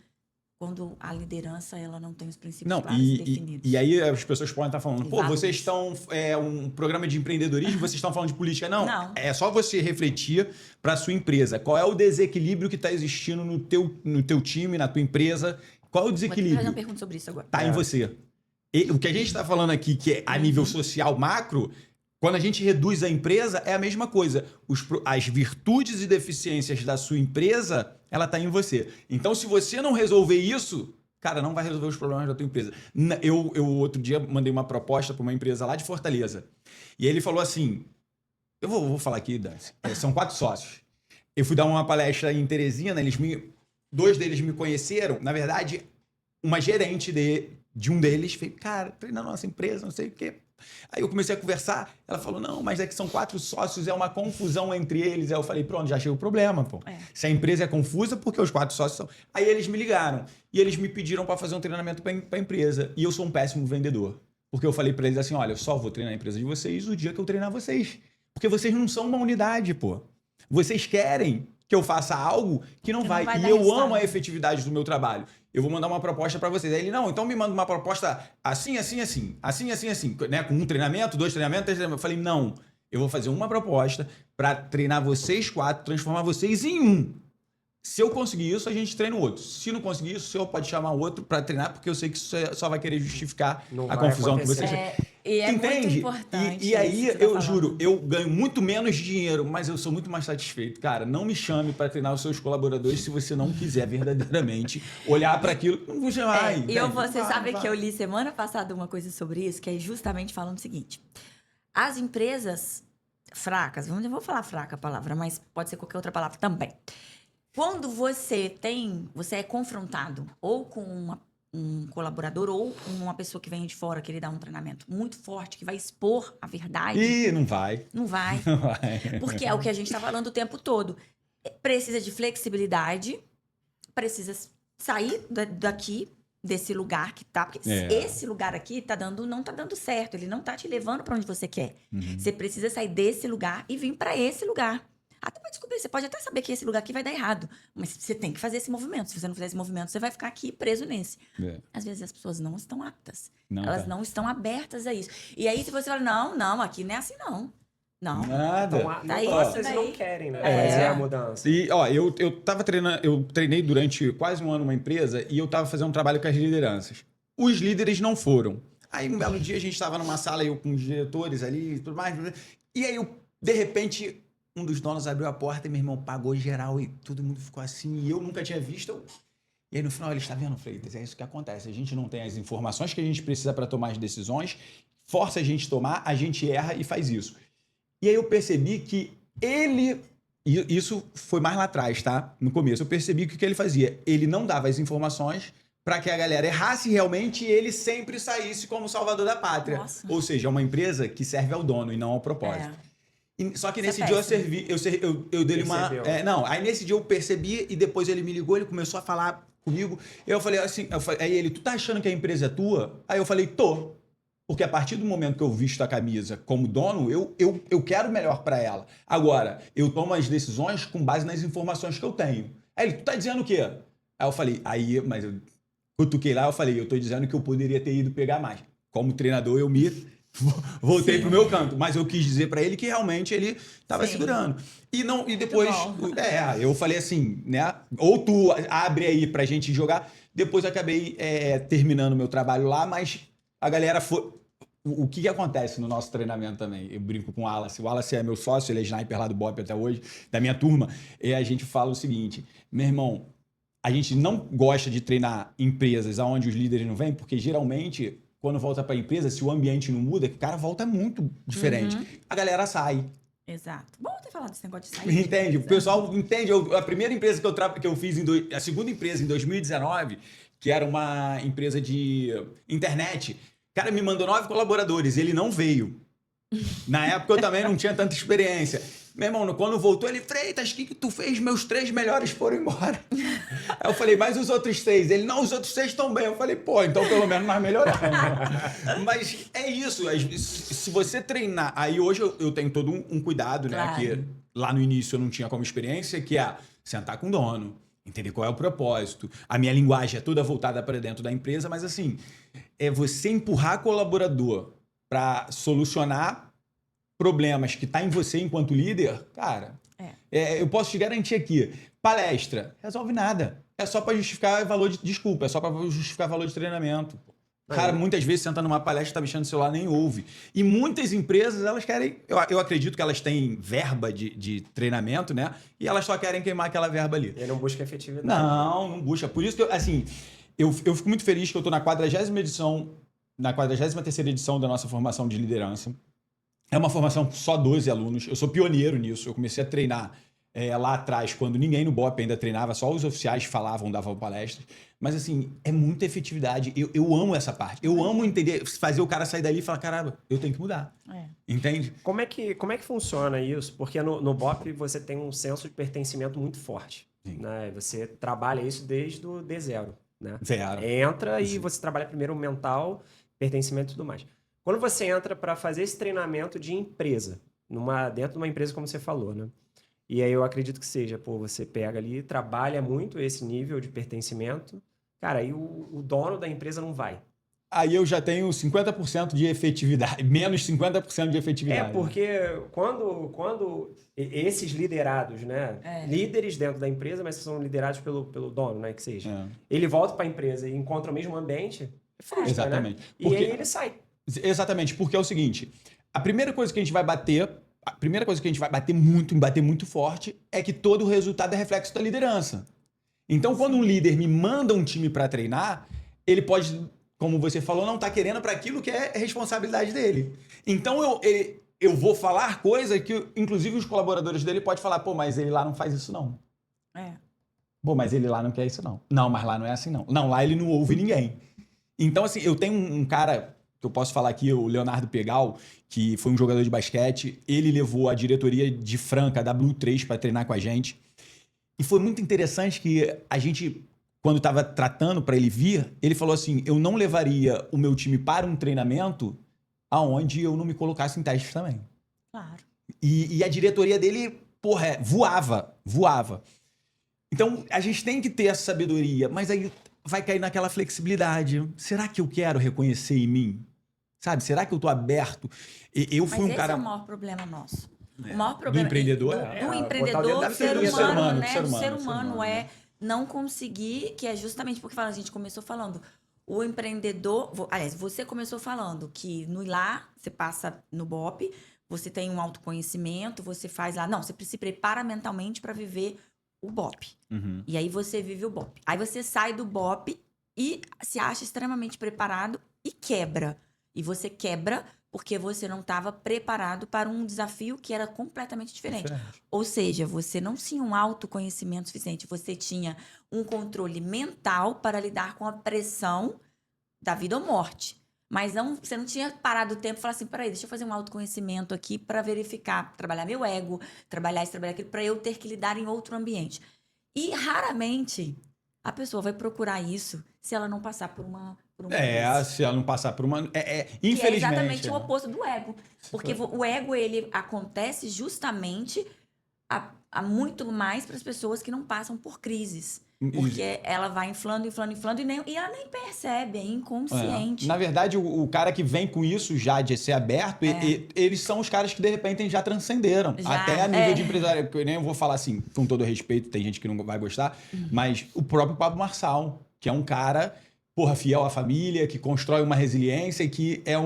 quando a liderança ela não tem os princípios claros definidos. E aí as pessoas podem estar falando, pô, Valores. vocês estão um programa de empreendedorismo, vocês estão falando de política. Não, Não. é só você refletir para sua empresa. Qual é o desequilíbrio que está existindo no teu time, na tua empresa? Qual é o Vou fazer desequilíbrio? uma pergunta sobre isso agora. Tá em você. O que a gente está falando aqui, que é a nível social macro, quando a gente reduz a empresa, é a mesma coisa. As virtudes e deficiências da sua empresa, ela tá em você. Então, se você não resolver isso, cara, não vai resolver os problemas da tua empresa. Eu outro dia, mandei uma proposta para uma empresa lá de Fortaleza. E ele falou assim, eu vou falar aqui, Dancy, são 4 sócios. Eu fui dar uma palestra em Teresina, 2 deles me conheceram. Na verdade, uma gerente de um deles fez, cara, treina a nossa empresa, não sei o quê. Aí eu comecei a conversar, ela falou, não, mas é que são 4 sócios, é uma confusão entre eles. Aí eu falei, pronto, já achei o problema, pô. Se a empresa é confusa, porque os 4 sócios são... Aí eles me ligaram e eles me pediram para fazer um treinamento para a empresa. E eu sou um péssimo vendedor. Porque eu falei para eles assim, olha, eu só vou treinar a empresa de vocês o dia que eu treinar vocês. Porque vocês não são uma unidade, pô. Vocês querem que eu faça algo que não vai. E eu amo a efetividade do meu trabalho. Eu vou mandar uma proposta para vocês. Aí ele, não, então me manda uma proposta assim, né? Com 1 treinamento, 2 treinamentos, 3 treinamentos. Eu falei, não, eu vou fazer uma proposta para treinar vocês 4, transformar vocês em 1. Se eu conseguir isso, a gente treina o outro. Se não conseguir isso, o senhor pode chamar o outro para treinar, porque eu sei que isso só vai querer justificar a confusão que vocês têm. Entende? Muito importante. E aí, eu juro, eu ganho muito menos dinheiro, mas eu sou muito mais satisfeito. Cara, não me chame para treinar os seus colaboradores se você não quiser verdadeiramente olhar para aquilo. Não vou chamar. Você sabe que eu li semana passada uma coisa sobre isso, que é justamente falando o seguinte. As empresas fracas, eu vou falar fraca a palavra, mas pode ser qualquer outra palavra também. Quando você é confrontado ou com um colaborador ou uma pessoa que vem de fora que ele dá um treinamento muito forte, que vai expor a verdade... Ih, não vai. Não vai. Não vai. Porque é o que a gente está falando o tempo todo. Precisa de flexibilidade, precisa sair daqui, desse lugar que tá... Porque esse lugar aqui não tá dando certo, ele não tá te levando para onde você quer. Você precisa sair desse lugar e vir para esse lugar. Até para descobrir, você pode até saber que esse lugar aqui vai dar errado, mas você tem que fazer esse movimento. Se você não fizer esse movimento, você vai ficar aqui preso nesse. Às vezes as pessoas não estão aptas. Elas não estão abertas a isso. E aí, se você fala, não, aqui não é assim, não. Não. Nada. Vocês não querem, né? Fazer a mudança. E, eu tava treinando, eu treinei durante quase um ano uma empresa e eu tava fazendo um trabalho com as lideranças. Os líderes não foram. Aí, um belo dia, a gente tava numa sala, eu com os diretores ali e tudo mais. E aí, de repente... Um dos donos abriu a porta e meu irmão pagou geral e todo mundo ficou assim. E eu nunca tinha visto. E aí no final ele está vendo, Freitas, é isso que acontece. A gente não tem as informações que a gente precisa para tomar as decisões, força a gente a tomar, a gente erra e faz isso. E aí eu percebi que ele... E isso foi mais lá atrás, tá? No começo eu percebi que o que ele fazia? Ele não dava as informações para que a galera errasse realmente e ele sempre saísse como salvador da pátria. Nossa. Ou seja, é uma empresa que serve ao dono e não ao propósito. Só que nesse dia eu dei uma... aí nesse dia eu percebi e depois ele me ligou, ele começou a falar comigo. Eu falei assim, aí ele, tu tá achando que a empresa é tua? Aí eu falei, tô. Porque a partir do momento que eu visto a camisa como dono, eu quero o melhor para ela. Agora, eu tomo as decisões com base nas informações que eu tenho. Aí ele, tu tá dizendo o quê? Aí eu falei, mas eu cutuquei lá, eu falei, eu tô dizendo que eu poderia ter ido pegar mais. Como treinador, eu me voltei Sim. pro meu canto. Mas eu quis dizer pra ele que realmente ele tava Sim. segurando. E depois, bom. eu falei assim, né? Ou tu abre aí pra gente jogar. Depois eu acabei terminando meu trabalho lá, mas a galera foi. O que acontece no nosso treinamento também? Eu brinco com o Wallace. O Wallace é meu sócio, ele é sniper lá do BOP até hoje, da minha turma. E a gente fala o seguinte, meu irmão, a gente não gosta de treinar empresas onde os líderes não vêm, porque geralmente, quando volta para a empresa, se o ambiente não muda, o cara volta muito diferente. A galera sai. Exato. Bom ter falado desse negócio de sair. Entende? O pessoal entende. A primeira empresa que eu fiz, a segunda empresa em 2019, que era uma empresa de internet, o cara me mandou 9 colaboradores, ele não veio. Na época eu também não tinha tanta experiência. Meu irmão, quando voltou, ele, Freitas, o que tu fez? Meus 3 melhores foram embora. Aí eu falei, mas os outros 6? Ele, não, os outros 6 estão bem. Eu falei, pô, então pelo menos nós melhoramos. Mas é isso, se você treinar... Aí hoje eu tenho todo um cuidado, né? Claro. Que lá no início eu não tinha como experiência, que é sentar com o dono, entender qual é o propósito. A minha linguagem é toda voltada para dentro da empresa, mas assim, é você empurrar colaborador para solucionar problemas que tá em você enquanto líder, cara, eu posso te garantir aqui, palestra, resolve nada. É só para justificar valor de... Desculpa, é só para justificar valor de treinamento. Cara, muitas vezes senta numa palestra, tá mexendo no celular, nem ouve. E muitas empresas, elas querem... Eu acredito que elas têm verba de treinamento, né? E elas só querem queimar aquela verba ali. Ele não busca efetividade. Não busca. Por isso que, eu fico muito feliz que eu tô na 40ª edição, na 43ª edição da nossa formação de liderança. É uma formação só 12 alunos. Eu sou pioneiro nisso. Eu comecei a treinar lá atrás, quando ninguém no BOP ainda treinava, só os oficiais falavam, davam palestras. Mas, assim, é muita efetividade. Eu amo essa parte. Eu amo entender, fazer o cara sair dali e falar, caramba, eu tenho que mudar. Entende? Como é que funciona isso? Porque no BOP você tem um senso de pertencimento muito forte. Né? Você trabalha isso desde o D0. Né? Zero. Entra e você trabalha primeiro o mental, pertencimento e tudo mais. Quando você entra para fazer esse treinamento de empresa, dentro de uma empresa como você falou, né? E aí eu acredito que seja, você pega ali, trabalha muito esse nível de pertencimento, cara, aí o dono da empresa não vai. Aí eu já tenho 50% de efetividade, menos 50% de efetividade. Porque quando esses liderados, né? Líderes dentro da empresa, mas que são liderados pelo dono, né? Que seja. Ele volta para a empresa e encontra o mesmo ambiente, frustra, exatamente. Né? E aí ele sai. Exatamente, porque é o seguinte, a primeira coisa que a gente vai bater muito forte é que todo o resultado é reflexo da liderança. Então, quando um líder me manda um time para treinar, ele pode, como você falou, não tá querendo para aquilo que é responsabilidade dele. Então, eu vou falar coisa que, inclusive, os colaboradores dele podem falar, mas ele lá não faz isso, não. Mas ele lá não quer isso, não. Não, mas lá não é assim, não. Não, lá ele não ouve ninguém. Então, assim, eu tenho um cara... que eu posso falar aqui, o Leonardo Pegal, que foi um jogador de basquete, ele levou a diretoria de Franca, da Blue 3, para treinar com a gente. E foi muito interessante que a gente, quando estava tratando para ele vir, ele falou assim, eu não levaria o meu time para um treinamento aonde eu não me colocasse em testes também. Claro. E a diretoria dele, voava. Então, a gente tem que ter essa sabedoria, mas aí vai cair naquela flexibilidade. Será que eu quero reconhecer em mim? Sabe? Será que eu tô aberto? Eu fui um cara... Esse é o maior problema nosso. O maior problema... Do empreendedor? Do empreendedor, do ser humano, né? Do ser humano é não conseguir, que é justamente porque a gente começou falando, o empreendedor... Aliás, você começou falando que no lá, você passa no BOP, você tem um autoconhecimento, você faz lá... Não, você se prepara mentalmente para viver o BOP. E aí você vive o BOP. Aí você sai do BOP e se acha extremamente preparado e quebra. E você quebra porque você não estava preparado para um desafio que era completamente diferente. Ou seja, você não tinha um autoconhecimento suficiente. Você tinha um controle mental para lidar com a pressão da vida ou morte. Mas você não tinha parado o tempo e falar assim, peraí, deixa eu fazer um autoconhecimento aqui para verificar, trabalhar meu ego, trabalhar isso, trabalhar aquilo, para eu ter que lidar em outro ambiente. E raramente a pessoa vai procurar isso se ela não passar por uma se ela não passar por uma... infelizmente. Que é exatamente o oposto do ego. Porque o ego, ele acontece justamente há muito mais para as pessoas que não passam por crises. Porque ela vai inflando e ela nem percebe, é inconsciente. Na verdade, o cara que vem com isso já de ser aberto, eles são os caras que de repente já transcenderam. Até a nível de empresário. Eu nem vou falar assim, com todo respeito, tem gente que não vai gostar, mas o próprio Pablo Marçal, que é um cara, fiel à família, que constrói uma resiliência e que é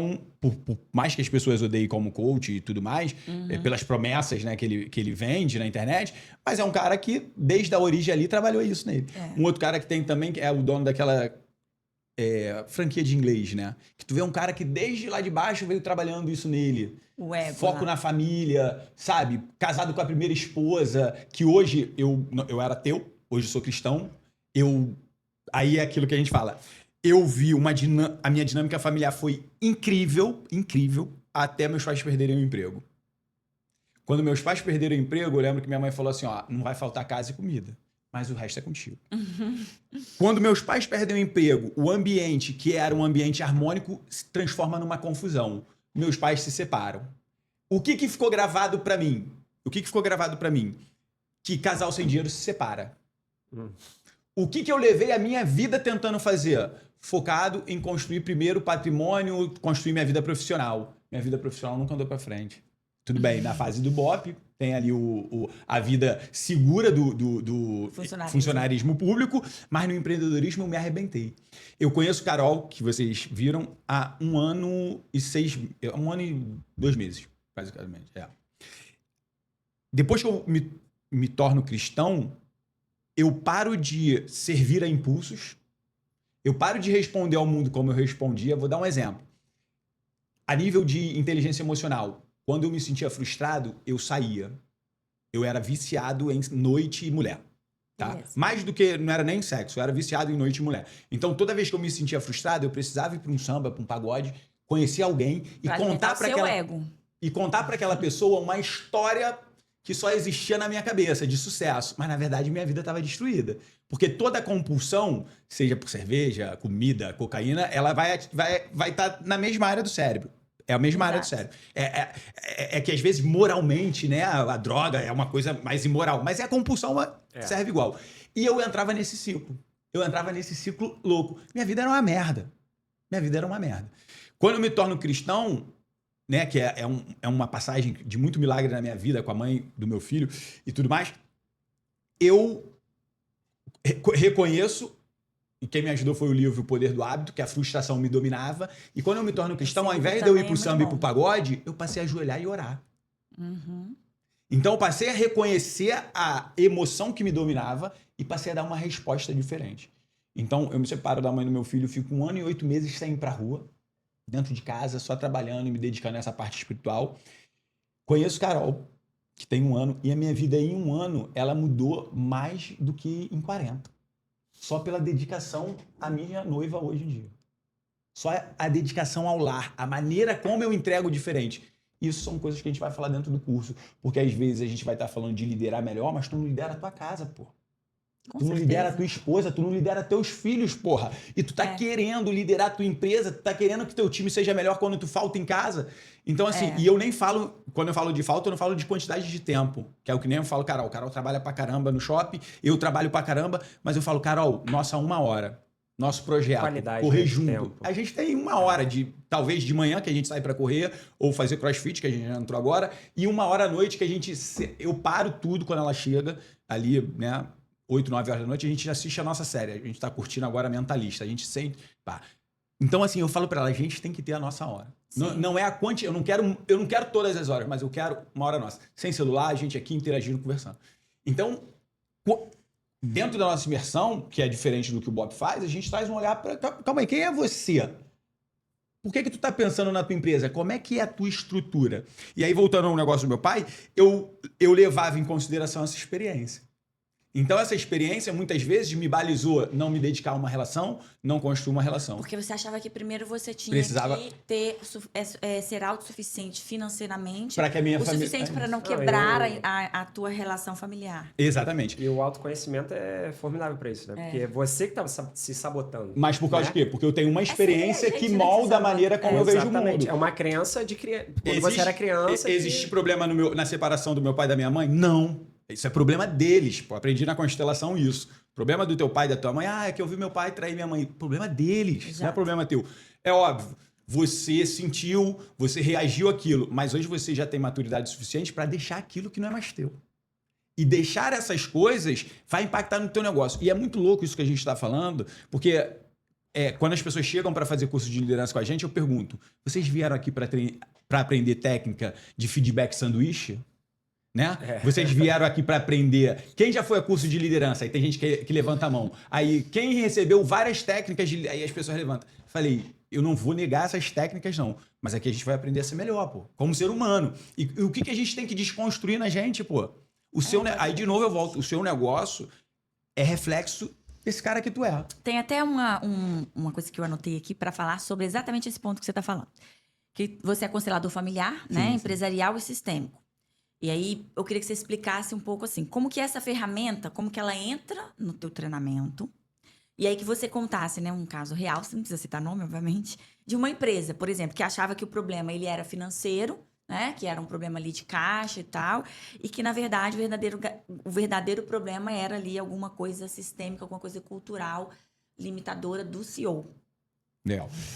por mais que as pessoas odeiem como coach e tudo mais, pelas promessas, né, que ele vende na internet, mas é um cara que, desde a origem ali, trabalhou isso nele. Um outro cara que tem também, que é o dono daquela franquia de inglês, né? Que tu vê um cara que desde lá de baixo veio trabalhando isso nele. O ego, foco na família, sabe? Casado com a primeira esposa, que hoje eu era ateu, hoje eu sou cristão. Aí é aquilo que a gente fala. Eu vi a minha dinâmica familiar foi incrível, até meus pais perderem o emprego. Quando meus pais perderam o emprego, eu lembro que minha mãe falou assim, não vai faltar casa e comida, mas o resto é contigo. Quando meus pais perdem o emprego, o ambiente, que era um ambiente harmônico, se transforma numa confusão. Meus pais se separam. O que ficou gravado pra mim? Que casal sem dinheiro se separa. O que eu levei a minha vida tentando fazer? Focado em construir primeiro patrimônio, construir minha vida profissional. Minha vida profissional nunca andou pra frente. Tudo bem, na fase do BOP, tem ali a vida segura do funcionarismo público, mas no empreendedorismo eu me arrebentei. Eu conheço Carol, que vocês viram, há 1 ano e 2 meses, basicamente. Depois que eu me torno cristão, eu paro de servir a impulsos, eu paro de responder ao mundo como eu respondia. Vou dar um exemplo. A nível de inteligência emocional, quando eu me sentia frustrado, eu saía. Eu era viciado em noite e mulher. Tá? Mais do que, não era nem sexo, eu era viciado em noite e mulher. Então, toda vez que eu me sentia frustrado, eu precisava ir para um samba, para um pagode, conhecer alguém e contar para aquela pessoa uma história que só existia na minha cabeça, de sucesso. Mas, na verdade, minha vida estava destruída. Porque toda compulsão, seja por cerveja, comida, cocaína, ela vai estar na mesma área do cérebro. É a mesma área do cérebro. É que, às vezes, moralmente, né, a droga é uma coisa mais imoral. Mas a compulsão serve igual. E eu entrava nesse ciclo. Louco. Minha vida era uma merda. Quando eu me torno cristão, né, que é uma passagem de muito milagre na minha vida, com a mãe do meu filho e tudo mais, eu reconheço, e quem me ajudou foi o livro O Poder do Hábito, que a frustração me dominava, e quando eu me torno cristão, ao invés de eu ir pro samba e pro pagode, eu passei a ajoelhar e orar. Então eu passei a reconhecer a emoção que me dominava e passei a dar uma resposta diferente. Então eu me separo da mãe do meu filho, fico 1 ano e 8 meses sem ir pra rua, dentro de casa, só trabalhando e me dedicando a essa parte espiritual. Conheço Carol, que tem 1 ano, e a minha vida em 1 ano, ela mudou mais do que em 40. Só pela dedicação à minha noiva hoje em dia. Só a dedicação ao lar, a maneira como eu entrego diferente. Isso são coisas que a gente vai falar dentro do curso, porque às vezes a gente vai estar falando de liderar melhor, mas tu não lidera a tua casa, pô. Tu não lidera a tua esposa, tu não lidera teus filhos, porra. E tu tá querendo liderar a tua empresa, tu tá querendo que teu time seja melhor quando tu falta em casa. Então, assim, e eu nem falo, quando eu falo de falta, eu não falo de quantidade de tempo. Que é o que nem eu falo, Carol. Carol trabalha pra caramba no shopping, eu trabalho pra caramba, mas eu falo, Carol, nossa 1 hora. Nosso projeto, correr junto. Tempo. A gente tem 1 hora, talvez de manhã, que a gente sai pra correr, ou fazer crossfit, que a gente já entrou agora, e 1 hora à noite, que eu paro tudo quando ela chega, ali, né, 8, 9 horas da noite, a gente assiste a nossa série. A gente tá curtindo agora Mentalista. A gente sempre... Então, assim, eu falo pra ela, a gente tem que ter a nossa hora. Não é a quantidade... Eu não quero todas as horas, mas eu quero 1 hora nossa. Sem celular, a gente aqui interagindo, conversando. Então, dentro da nossa imersão, que é diferente do que o Bob faz, a gente traz um olhar para... Calma aí, quem é você? Por que tu tá pensando na tua empresa? Como é que é a tua estrutura? E aí, voltando ao negócio do meu pai, eu levava em consideração essa experiência. Então, essa experiência, muitas vezes, me balizou não me dedicar a uma relação, não construir uma relação. Porque você achava que primeiro você tinha Precisava... que ser autossuficiente financeiramente, para que a minha o família... suficiente para não quebrar a tua relação familiar. Exatamente. E o autoconhecimento é formidável para isso, né? Porque é você que está se sabotando. Mas por causa de quê? Porque eu tenho uma experiência que molda a maneira como eu vejo o mundo. É uma crença de criança. Quando você era criança... Existe problema na separação do meu pai e da minha mãe? Não. Isso é problema deles, pô. Aprendi na constelação isso. Problema do teu pai e da tua mãe, é que eu vi meu pai trair minha mãe. Problema deles, Exato. não é problema teu. É óbvio, você sentiu, você reagiu àquilo, mas hoje você já tem maturidade suficiente para deixar aquilo que não é mais teu. E deixar essas coisas vai impactar no teu negócio. E é muito louco isso que a gente está falando, porque quando as pessoas chegam para fazer curso de liderança com a gente, eu pergunto, vocês vieram aqui para aprender técnica de feedback sanduíche? Né? Vocês vieram aqui para aprender. Quem já foi a curso de liderança? Aí tem gente que levanta a mão. Aí quem recebeu várias técnicas, aí as pessoas levantam. Falei, eu não vou negar essas técnicas, não. Mas aqui a gente vai aprender a ser melhor, pô. Como ser humano. E o que a gente tem que desconstruir na gente, pô? Aí, de novo, eu volto. O seu negócio é reflexo desse cara que tu é. Tem até uma coisa que eu anotei aqui para falar sobre exatamente esse ponto que você está falando. Que você é constelador familiar, né? Sim. Empresarial e sistêmico. E aí, eu queria que você explicasse um pouco assim, como que essa ferramenta, como que ela entra no teu treinamento. E aí que você contasse, né, um caso real, você não precisa citar nome, obviamente, de uma empresa, por exemplo, que achava que o problema ele era financeiro, né, que era um problema ali de caixa e tal, e que, na verdade, o verdadeiro problema era ali alguma coisa sistêmica, alguma coisa cultural, limitadora do CEO.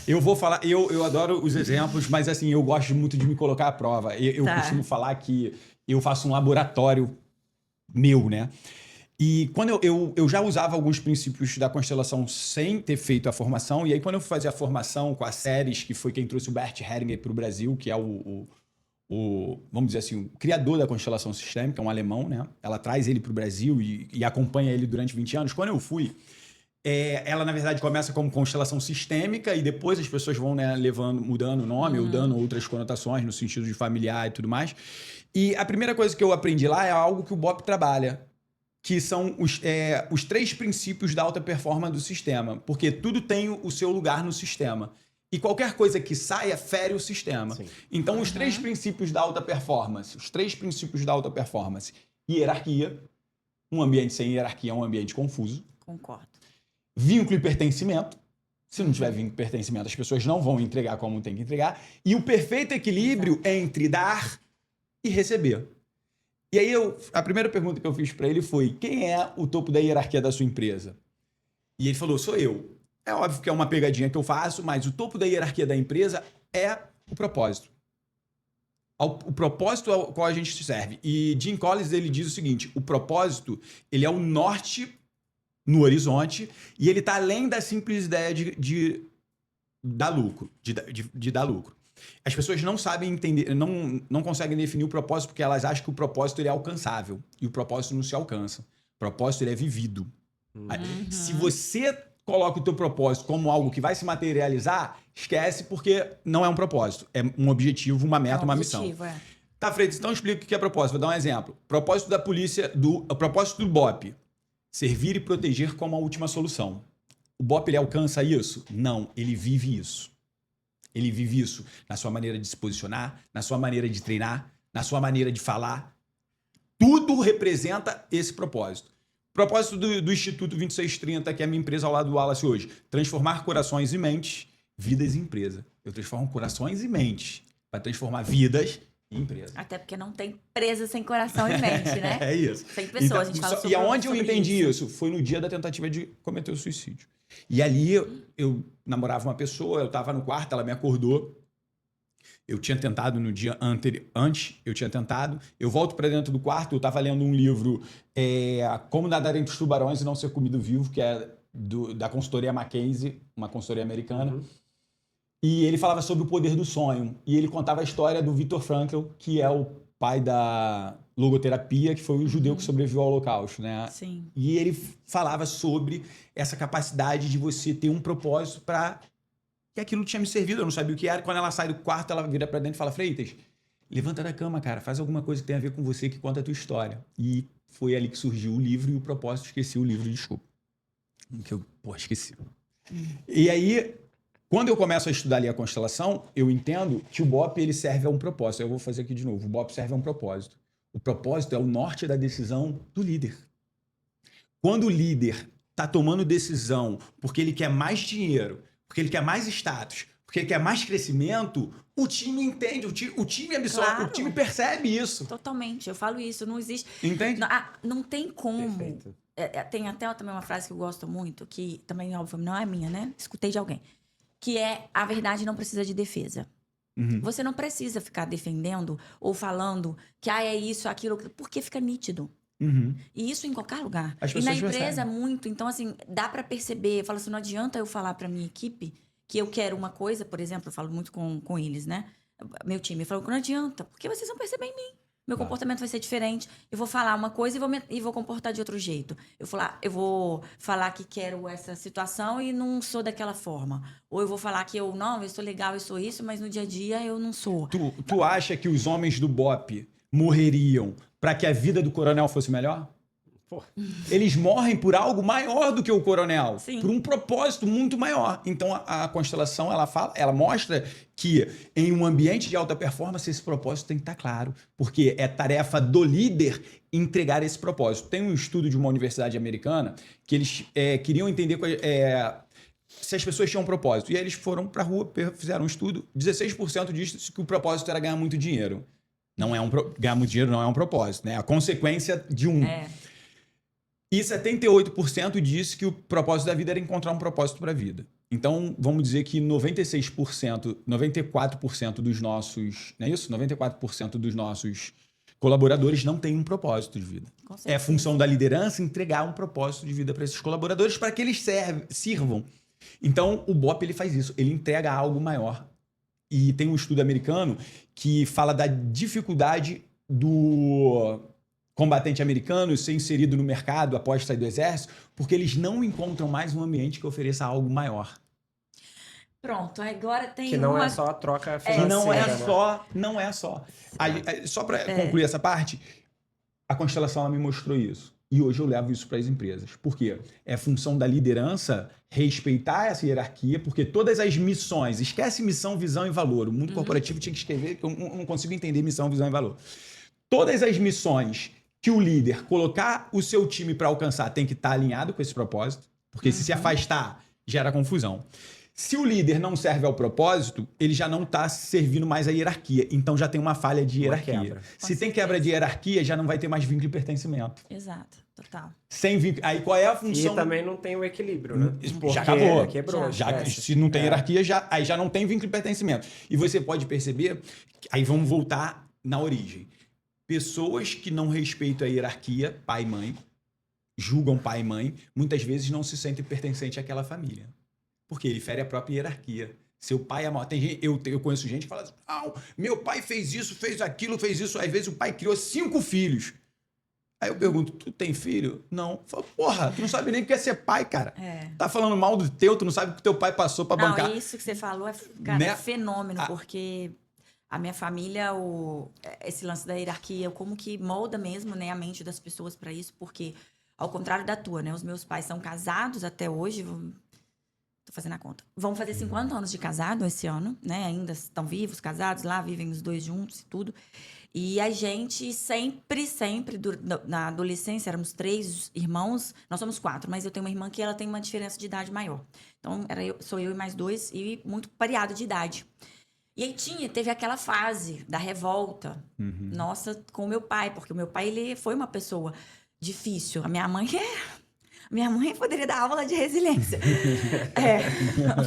Eu vou falar, eu adoro os exemplos, mas assim, eu gosto muito de me colocar à prova. Eu costumo falar que eu faço um laboratório meu, né? E quando eu já usava alguns princípios da constelação sem ter feito a formação, e aí quando eu fui fazer a formação com a Ceres, que foi quem trouxe o Bert Hellinger para o Brasil, que é vamos dizer assim, o criador da constelação sistêmica, um alemão, né? Ela traz ele para o Brasil e acompanha ele durante 20 anos. Quando eu fui, ela, na verdade, começa como constelação sistêmica e depois as pessoas vão, né, mudando o nome ou dando outras conotações no sentido de familiar e tudo mais. E a primeira coisa que eu aprendi lá é algo que o Bob trabalha, que são os 3 princípios da alta performance do sistema, porque tudo tem o seu lugar no sistema. E qualquer coisa que saia fere o sistema. Sim. Então, os 3 princípios da alta performance, hierarquia, um ambiente sem hierarquia é um ambiente confuso. Concordo. Vínculo e pertencimento. Se não tiver vínculo e pertencimento, as pessoas não vão entregar como tem que entregar. E o perfeito equilíbrio entre dar e receber. E aí, a primeira pergunta que eu fiz para ele foi: quem é o topo da hierarquia da sua empresa? E ele falou: sou eu. É óbvio que é uma pegadinha que eu faço, mas o topo da hierarquia da empresa é o propósito. O propósito ao qual a gente serve. E Jim Collins, ele diz o seguinte: o propósito, ele é o norte no horizonte e ele está além da simples ideia de dar lucro, de dar lucro. As pessoas não sabem entender, não conseguem definir o propósito porque elas acham que o propósito ele é alcançável. E o propósito não se alcança. O propósito ele é vivido. Se você coloca o teu propósito como algo que vai se materializar, esquece, porque não é um propósito. É um objetivo, uma meta, uma missão. Tá, Freitas, então explica o que é propósito. Vou dar um exemplo. Propósito da polícia, o propósito do BOP. Servir e proteger como a última solução. O BOP, ele alcança isso? Não, ele vive isso. Ele vive isso na sua maneira de se posicionar, na sua maneira de treinar, na sua maneira de falar. Tudo representa esse propósito. Propósito do Instituto 2630, que é a minha empresa ao lado do Wallace hoje. Transformar corações e mentes, vidas em empresa. Eu transformo corações e mentes para transformar vidas em empresa. Até porque não tem empresa sem coração e mente, né? É isso. Sem pessoas, então, a gente fala sobre. E aonde eu entendi isso? Foi no dia da tentativa de cometer o suicídio. E ali eu namorava uma pessoa, eu estava no quarto, ela me acordou. Eu tinha tentado no dia antes, eu volto para dentro do quarto, eu estava lendo um livro, Como Nadar Entre os Tubarões e Não Ser Comido Vivo, que é da consultoria McKinsey, uma consultoria americana. E ele falava sobre o poder do sonho. E ele contava a história do Viktor Frankl, que é o pai da logoterapia, que foi o judeu que sobreviveu ao Holocausto, né? Sim. E ele falava sobre essa capacidade de você ter um propósito para que aquilo tinha me servido, eu não sabia o que era. Quando ela sai do quarto, ela vira pra dentro e fala: Freitas, levanta da cama, cara, faz alguma coisa que tenha a ver com você, que conta a tua história. E foi ali que surgiu o livro e o propósito. Esqueci o livro, desculpa. Esqueci. E aí, quando eu começo a estudar ali a constelação, eu entendo que o BOP ele serve a um propósito. Eu vou fazer aqui de novo. O BOP serve a um propósito. O propósito é o norte da decisão do líder. Quando o líder está tomando decisão porque ele quer mais dinheiro, porque ele quer mais status, porque quer mais crescimento, o time entende, o time absorve, Claro. o time percebe isso. Totalmente, eu falo isso, não existe... Entende? Não tem como... Perfeito. Tem até também uma frase que eu gosto muito, que também, óbvio, não é minha, né? Escutei de alguém. Que é, a verdade não precisa de defesa. Uhum. Você não precisa ficar defendendo ou falando que é isso, aquilo, porque fica nítido. Uhum. E isso em qualquer lugar. As E na pessoas empresa percebem. muito. Então, assim, dá pra perceber. Eu falo assim, não adianta eu falar pra minha equipe que eu quero uma coisa, por exemplo, eu falo muito com eles, né? Meu time. Eu falo, não adianta, porque vocês vão perceber em mim. Meu comportamento vai ser diferente. Eu vou falar uma coisa e vou comportar de outro jeito. Eu vou falar que quero essa situação e não sou daquela forma. Ou eu vou falar que eu sou legal, eu sou isso, mas no dia a dia eu não sou. Tu acha que os homens do BOPE morreriam para que a vida do coronel fosse melhor? Pô. Eles morrem por algo maior do que o coronel, Sim. por um propósito muito maior. Então a constelação ela mostra que em um ambiente de alta performance esse propósito tem que estar claro, porque é tarefa do líder entregar esse propósito. Tem um estudo de uma universidade americana que eles queriam entender se as pessoas tinham um propósito. E aí eles foram para a rua, fizeram um estudo, 16% disse que o propósito era ganhar muito dinheiro. Ganhar muito dinheiro não é um propósito, né? A consequência de um. E 78% disse que o propósito da vida era encontrar um propósito para a vida. Então, vamos dizer que 94% dos nossos... Não é isso? 94% dos nossos colaboradores não têm um propósito de vida. É função da liderança entregar um propósito de vida para esses colaboradores para que eles sirvam. Então, o BOPE ele faz isso. Ele entrega algo maior. E tem um estudo americano que fala da dificuldade do combatente americano ser inserido no mercado após sair do exército, porque eles não encontram mais um ambiente que ofereça algo maior. Pronto, agora tem Que não é só a troca Que financeira. não é só. Só para concluir essa parte, a constelação ela me mostrou isso. E hoje eu levo isso para as empresas. Por quê? É função da liderança respeitar essa hierarquia, porque todas as missões, esquece missão, visão e valor. O mundo corporativo tinha que escrever, que eu não consigo entender missão, visão e valor. Todas as missões que o líder colocar o seu time para alcançar tem que estar alinhado com esse propósito, porque se afastar, gera confusão. Se o líder não serve ao propósito, ele já não está servindo mais à hierarquia. Então já tem uma falha de hierarquia. quebra. Se tem quebra de hierarquia, já não vai ter mais vínculo de pertencimento. Exato, total. Sem vínculo. Aí qual é a função? E também não tem o equilíbrio, né? Já acabou. Quebrou. Se não tem hierarquia, aí já não tem vínculo de pertencimento. E você pode perceber, aí vamos voltar na origem. Pessoas que não respeitam a hierarquia, pai e mãe, julgam pai e mãe, muitas vezes não se sentem pertencentes àquela família. Porque ele fere a própria hierarquia. Seu pai é maior. Tem gente, eu conheço gente que fala assim, não, meu pai fez isso, fez aquilo, fez isso. Às vezes o pai criou 5 filhos. Aí eu pergunto, tu tem filho? Não. Eu falo, porra, tu não sabe nem o que é ser pai, cara. Tá falando mal do teu, tu não sabe o que teu pai passou pra bancar. Não, isso que você falou é, cara, Né? é fenômeno, porque a minha família, esse lance da hierarquia, como que molda mesmo, né, a mente das pessoas pra isso, porque ao contrário da tua, né, os meus pais são casados até hoje, tô fazendo a conta, vão fazer 50 anos de casado esse ano, né, ainda estão vivos, casados lá, vivem os dois juntos e tudo, e a gente sempre, na adolescência, éramos 3 irmãos, nós somos 4, mas eu tenho uma irmã que ela tem uma diferença de idade maior, então sou eu e mais 2, e muito pareado de idade. E aí teve aquela fase da revolta, nossa, com o meu pai, porque o meu pai, ele foi uma pessoa difícil. A minha mãe poderia dar aula de resiliência.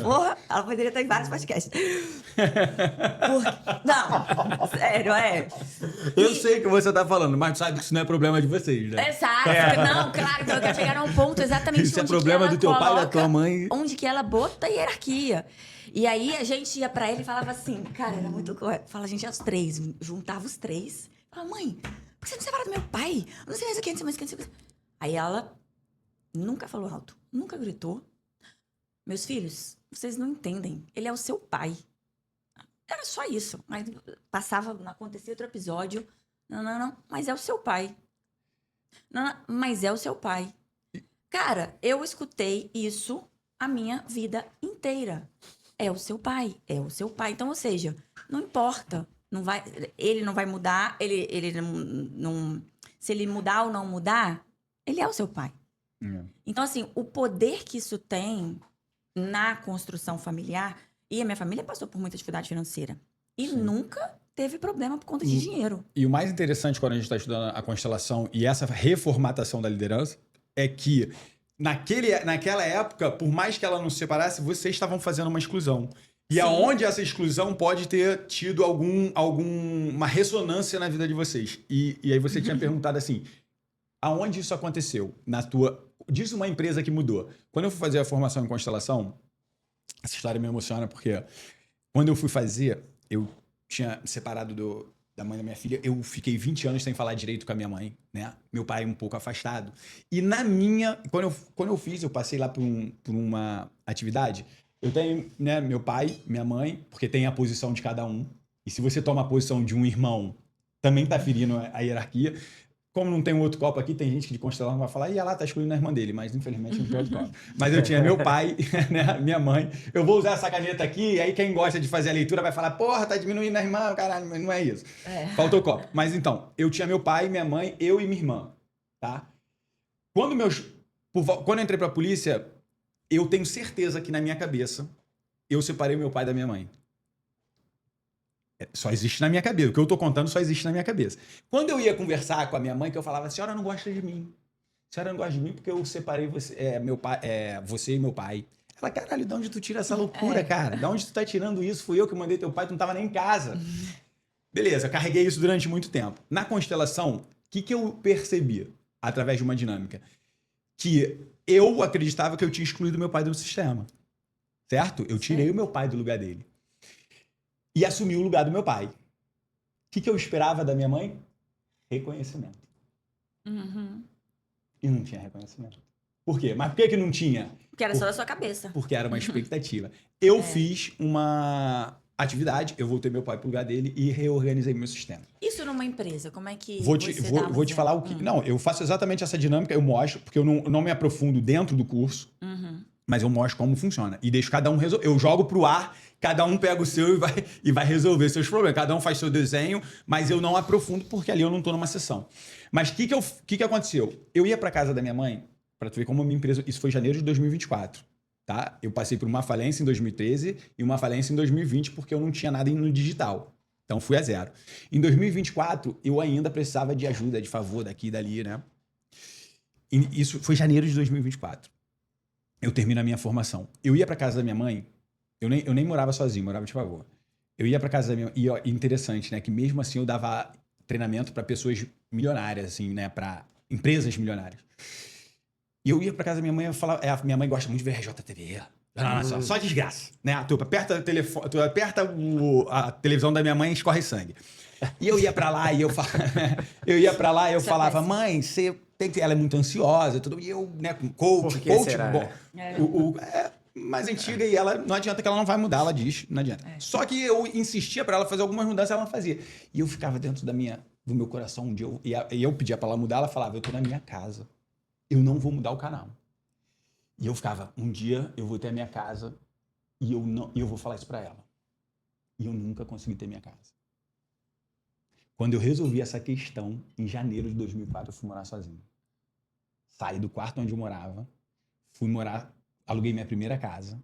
Porra, ela poderia estar em vários podcasts. Não, sério, Eu sei o que você tá falando, mas sabe que isso não é problema de vocês, né? Exato. Não, claro, então eu quero chegar num ponto exatamente Isso é onde problema que ela do teu pai e da tua coloca- mãe. Onde que ela bota a hierarquia. E aí a gente ia pra ele e falava assim, cara, era muito correto. Fala, a gente ia os 3, juntava os 3. Fala, mãe, por que você não separa do meu pai? Eu não sei mais o que, não sei mais o que, não sei mais o que. Aí ela nunca falou alto, nunca gritou. Meus filhos, vocês não entendem. Ele é o seu pai. Era só isso. Mas acontecia outro episódio. Não, mas é o seu pai. Não, mas é o seu pai. Cara, eu escutei isso a minha vida inteira. É o seu pai, é o seu pai. Então, ou seja, não importa. Ele não vai mudar, ele não... Se ele mudar ou não mudar, ele é o seu pai. Então, assim, o poder que isso tem na construção familiar, E a minha família passou por muita dificuldade financeira. E nunca teve problema por conta de dinheiro. E o mais interessante quando a gente está estudando a constelação e essa reformatação da liderança é que naquela época, por mais que ela não se separasse, vocês estavam fazendo uma exclusão. E Sim. aonde essa exclusão pode ter tido alguma ressonância na vida de vocês. E aí você tinha perguntado assim, aonde isso aconteceu? Diz uma empresa que mudou. Quando eu fui fazer a formação em constelação, essa história me emociona porque quando eu fui fazer, eu tinha separado da mãe da minha filha, eu fiquei 20 anos sem falar direito com a minha mãe, né? Meu pai um pouco afastado. E quando eu fiz, eu passei lá por uma atividade. Eu tenho, né, meu pai, minha mãe, porque tem a posição de cada um. E se você toma a posição de um irmão, também tá ferindo a hierarquia. Como não tem um outro copo aqui, tem gente que de constelação vai falar, lá, tá excluindo a irmã dele, mas infelizmente não tem outro copo. Mas eu tinha meu pai, né, minha mãe. Eu vou usar essa caneta aqui, e aí quem gosta de fazer a leitura vai falar, porra, tá diminuindo a irmã, caralho, mas não é isso. Faltou copo. Mas então, eu tinha meu pai, minha mãe, eu e minha irmã, tá? Quando eu entrei pra polícia, eu tenho certeza que na minha cabeça, eu separei meu pai da minha mãe. Só existe na minha cabeça. O que eu tô contando só existe na minha cabeça. Quando eu ia conversar com a minha mãe, que eu falava, a senhora não gosta de mim. A senhora não gosta de mim porque eu separei você, você e meu pai. Ela, caralho, de onde tu tira essa loucura, cara? De onde tu tá tirando isso? Fui eu que mandei teu pai, tu não tava nem em casa. Beleza, eu carreguei isso durante muito tempo. Na constelação, o que eu percebi através de uma dinâmica? Que eu acreditava que eu tinha excluído meu pai do sistema. Certo? Eu tirei o meu pai do lugar dele. E assumi o lugar do meu pai. O que eu esperava da minha mãe? Reconhecimento. E não tinha reconhecimento. Por quê? Mas por que não tinha? Porque era só da sua cabeça. Porque era uma expectativa. Eu fiz uma atividade, eu voltei meu pai pro lugar dele e reorganizei meu sistema. Isso numa empresa, como é que Vou te falar o que... Não, eu faço exatamente essa dinâmica, eu mostro, porque eu não me aprofundo dentro do curso, mas eu mostro como funciona. E deixo cada um resolver. Eu jogo pro ar, cada um pega o seu e vai resolver seus problemas. Cada um faz seu desenho, mas eu não aprofundo porque ali eu não tô numa sessão. Mas o que aconteceu? Eu ia pra casa da minha mãe, pra tu ver como a minha empresa... Isso foi em janeiro de 2024, tá? Eu passei por uma falência em 2013 e uma falência em 2020 porque eu não tinha nada no digital. Então fui a zero. Em 2024, eu ainda precisava de ajuda, de favor daqui e dali, né? E isso foi janeiro de 2024. Eu termino a minha formação. Eu ia pra casa da minha mãe, eu nem morava sozinho, morava de favor. Eu ia pra casa da minha mãe, e ó, interessante, né? Que mesmo assim eu dava treinamento pra pessoas milionárias, assim, né? Pra empresas milionárias. E eu ia pra casa da minha mãe e falava, minha mãe gosta muito de ver RJTV. Só desgraça, né? Tu aperta a televisão da minha mãe e escorre sangue. E eu ia pra lá e eu falava, mãe, você tem que... Ela é muito ansiosa, tudo. E eu, né, com coach, será? Bom, mais antiga e ela, não adianta que ela não vai mudar, ela diz, não adianta. Só que eu insistia pra ela fazer algumas mudanças, ela não fazia. E eu ficava dentro do meu coração um dia, e eu pedia pra ela mudar, ela falava, eu tô na minha casa, eu não vou mudar o canal. E eu ficava, um dia eu vou ter a minha casa e eu vou falar isso pra ela. E eu nunca consegui ter minha casa. Quando eu resolvi essa questão, em janeiro de 2004, eu fui morar sozinho. Saí do quarto onde eu morava, fui morar, aluguei minha primeira casa.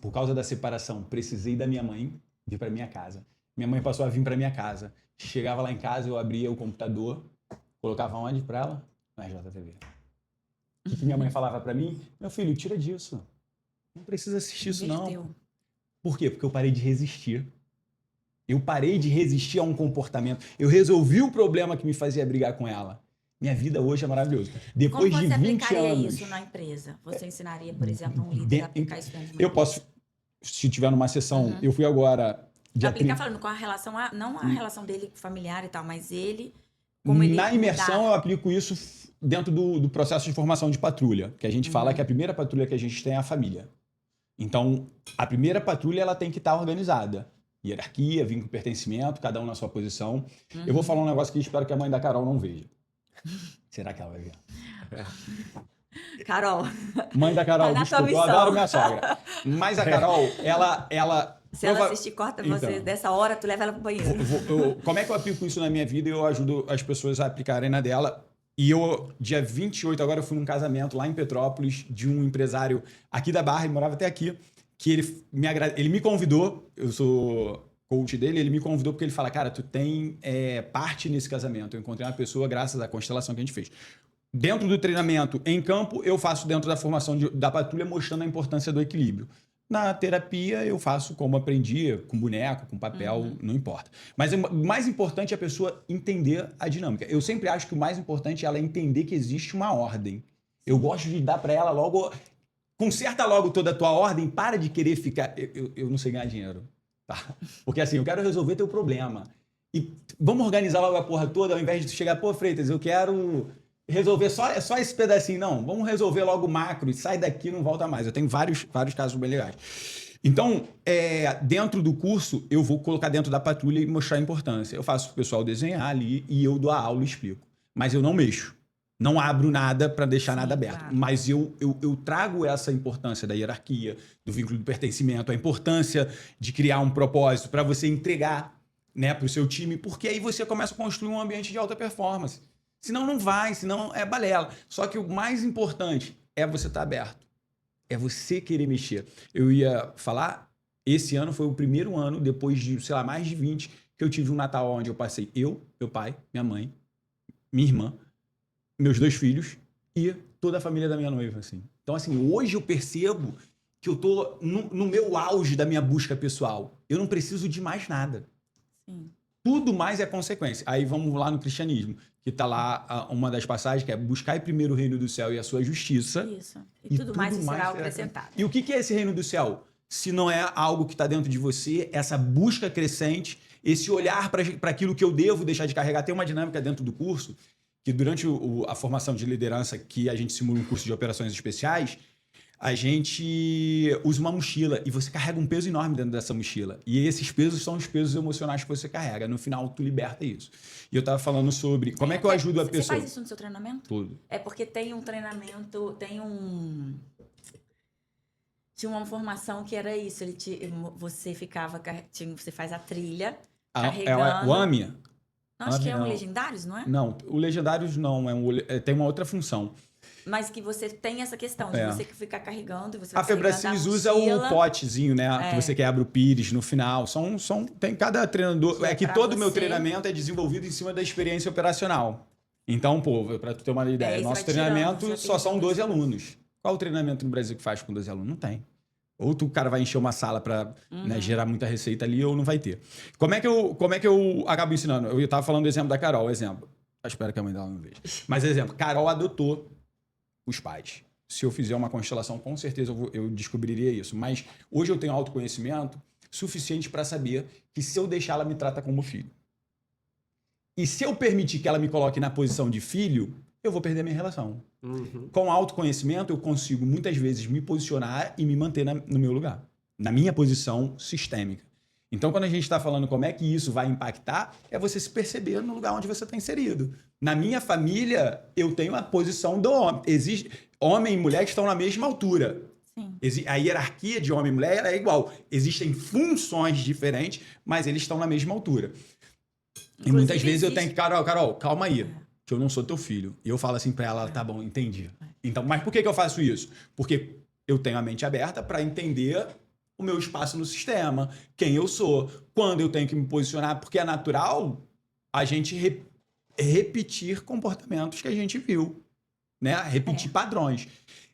Por causa da separação, precisei da minha mãe vir pra minha casa. Minha mãe passou a vir pra minha casa. Chegava lá em casa, eu abria o computador, colocava onde pra ela? Na RJTV. O que minha mãe falava pra mim? Meu filho, tira disso. Não precisa assistir isso, não. Por quê? Porque eu parei de resistir. Eu parei de resistir a um comportamento. Eu resolvi o problema que me fazia brigar com ela. Minha vida hoje é maravilhosa. Depois Como de 20 anos... você aplicaria isso na empresa? Você ensinaria, por exemplo, um líder a aplicar isso dentro de uma Eu posso, se tiver numa sessão... Eu fui agora... Aplicar falando com a relação... não a relação dele familiar e tal, mas ele... Como ele na imersão, eu aplico isso dentro do processo de formação de patrulha, que a gente fala que a primeira patrulha que a gente tem é a família. Então, a primeira patrulha ela tem que estar organizada. Hierarquia, vínculo, pertencimento, cada um na sua posição. Eu vou falar um negócio que espero que a mãe da Carol não veja. Será que ela vai ver? Carol. Mãe da Carol, desculpa, eu adoro minha sogra. Mas a Carol, ela se ela assistir, corta você. Então, dessa hora, tu leva ela pro banheiro. Como é que eu aplico isso na minha vida? Eu ajudo as pessoas a aplicarem na dela. E eu, dia 28, agora eu fui num casamento lá em Petrópolis, de um empresário aqui da Barra, ele morava até aqui, que ele me convidou, eu sou coach dele, ele me convidou porque ele fala, cara, tu tem parte nesse casamento. Eu encontrei uma pessoa graças à constelação que a gente fez. Dentro do treinamento em campo, eu faço dentro da formação da patrulha, mostrando a importância do equilíbrio. Na terapia, eu faço como aprendi, com boneco, com papel, não importa. Mas o mais importante é a pessoa entender a dinâmica. Eu sempre acho que o mais importante é ela entender que existe uma ordem. Eu gosto de dar para ela logo... Conserta logo toda a tua ordem, para de querer ficar... Eu não sei ganhar dinheiro, tá? Porque assim, eu quero resolver teu problema. E vamos organizar logo a porra toda, ao invés de tu chegar, pô, Freitas, eu quero... resolver só esse pedacinho. Não, vamos resolver logo o macro e sai daqui e não volta mais. Eu tenho vários casos bem legais. Então, dentro do curso, eu vou colocar dentro da patrulha e mostrar a importância. Eu faço o pessoal desenhar ali e eu dou a aula e explico. Mas eu não mexo. Não abro nada para deixar nada aberto. Claro. Mas eu trago essa importância da hierarquia, do vínculo do pertencimento, a importância de criar um propósito para você entregar, né, para o seu time, porque aí você começa a construir um ambiente de alta performance. Senão não vai, senão é balela. Só que o mais importante é você estar aberto. É você querer mexer. Eu ia falar, esse ano foi o primeiro ano, depois de, sei lá, mais de 20, que eu tive um Natal onde eu passei meu pai, minha mãe, minha irmã, meus 2 filhos e toda a família da minha noiva, assim. Então, assim, hoje eu percebo que eu tô no meu auge da minha busca pessoal. Eu não preciso de mais nada. Sim. Tudo mais é consequência. Aí vamos lá no cristianismo, que está lá uma das passagens, que é buscar primeiro o reino do céu e a sua justiça. Isso. E tudo mais será acrescentado. E o que é esse reino do céu? Se não é algo que está dentro de você, essa busca crescente, esse olhar para aquilo que eu devo deixar de carregar. Tem uma dinâmica dentro do curso, que durante a formação de liderança, que a gente simula um curso de operações especiais, a gente usa uma mochila e você carrega um peso enorme dentro dessa mochila. E esses pesos são os pesos emocionais que você carrega. No final, tu liberta isso. E eu tava falando sobre como é que eu ajudo a pessoa. Você faz isso no seu treinamento? Tudo. É porque tem um treinamento, tinha uma formação que era isso. Você ficava, você faz a trilha, carregando. O AMI? Não, acho que é um Legendários, não é? Não, o Legendários não. Tem uma outra função. Mas que você tem essa questão de você ficar carregando e você A Febracis usa o potezinho, né? Que você quebra o pires no final. Tem cada treinador. É que todo o meu treinamento é desenvolvido em cima da experiência operacional. Então, pô, para tu ter uma ideia, nosso treinamento só são 12 alunos. Qual o treinamento no Brasil que faz com 12 alunos? Não tem. Ou o cara vai encher uma sala para gerar muita receita ali, ou não vai ter. Como é que eu acabo ensinando? Eu estava falando do exemplo da Carol, exemplo. Eu espero que a mãe dela não veja. Mas exemplo, Carol adotou os pais. Se eu fizer uma constelação, com certeza eu descobriria isso. Mas hoje eu tenho autoconhecimento suficiente para saber que se eu deixar, ela me trata como filho. E se eu permitir que ela me coloque na posição de filho, eu vou perder minha relação. Com autoconhecimento, eu consigo muitas vezes me posicionar e me manter no meu lugar, na minha posição sistêmica. Então, quando a gente está falando como é que isso vai impactar, é você se perceber no lugar onde você está inserido. Na minha família, eu tenho a posição do homem. Homem e mulher que estão na mesma altura. Sim. A hierarquia de homem e mulher é igual. Existem funções diferentes, mas eles estão na mesma altura. Inclusive, e muitas vezes eu tenho que... Carol, calma aí. Que eu não sou teu filho. E eu falo assim pra ela, tá bom, entendi. Então, mas por que eu faço isso? Porque eu tenho a mente aberta para entender o meu espaço no sistema, quem eu sou, quando eu tenho que me posicionar, porque é natural a gente repetir comportamentos que a gente viu, né? Repetir padrões.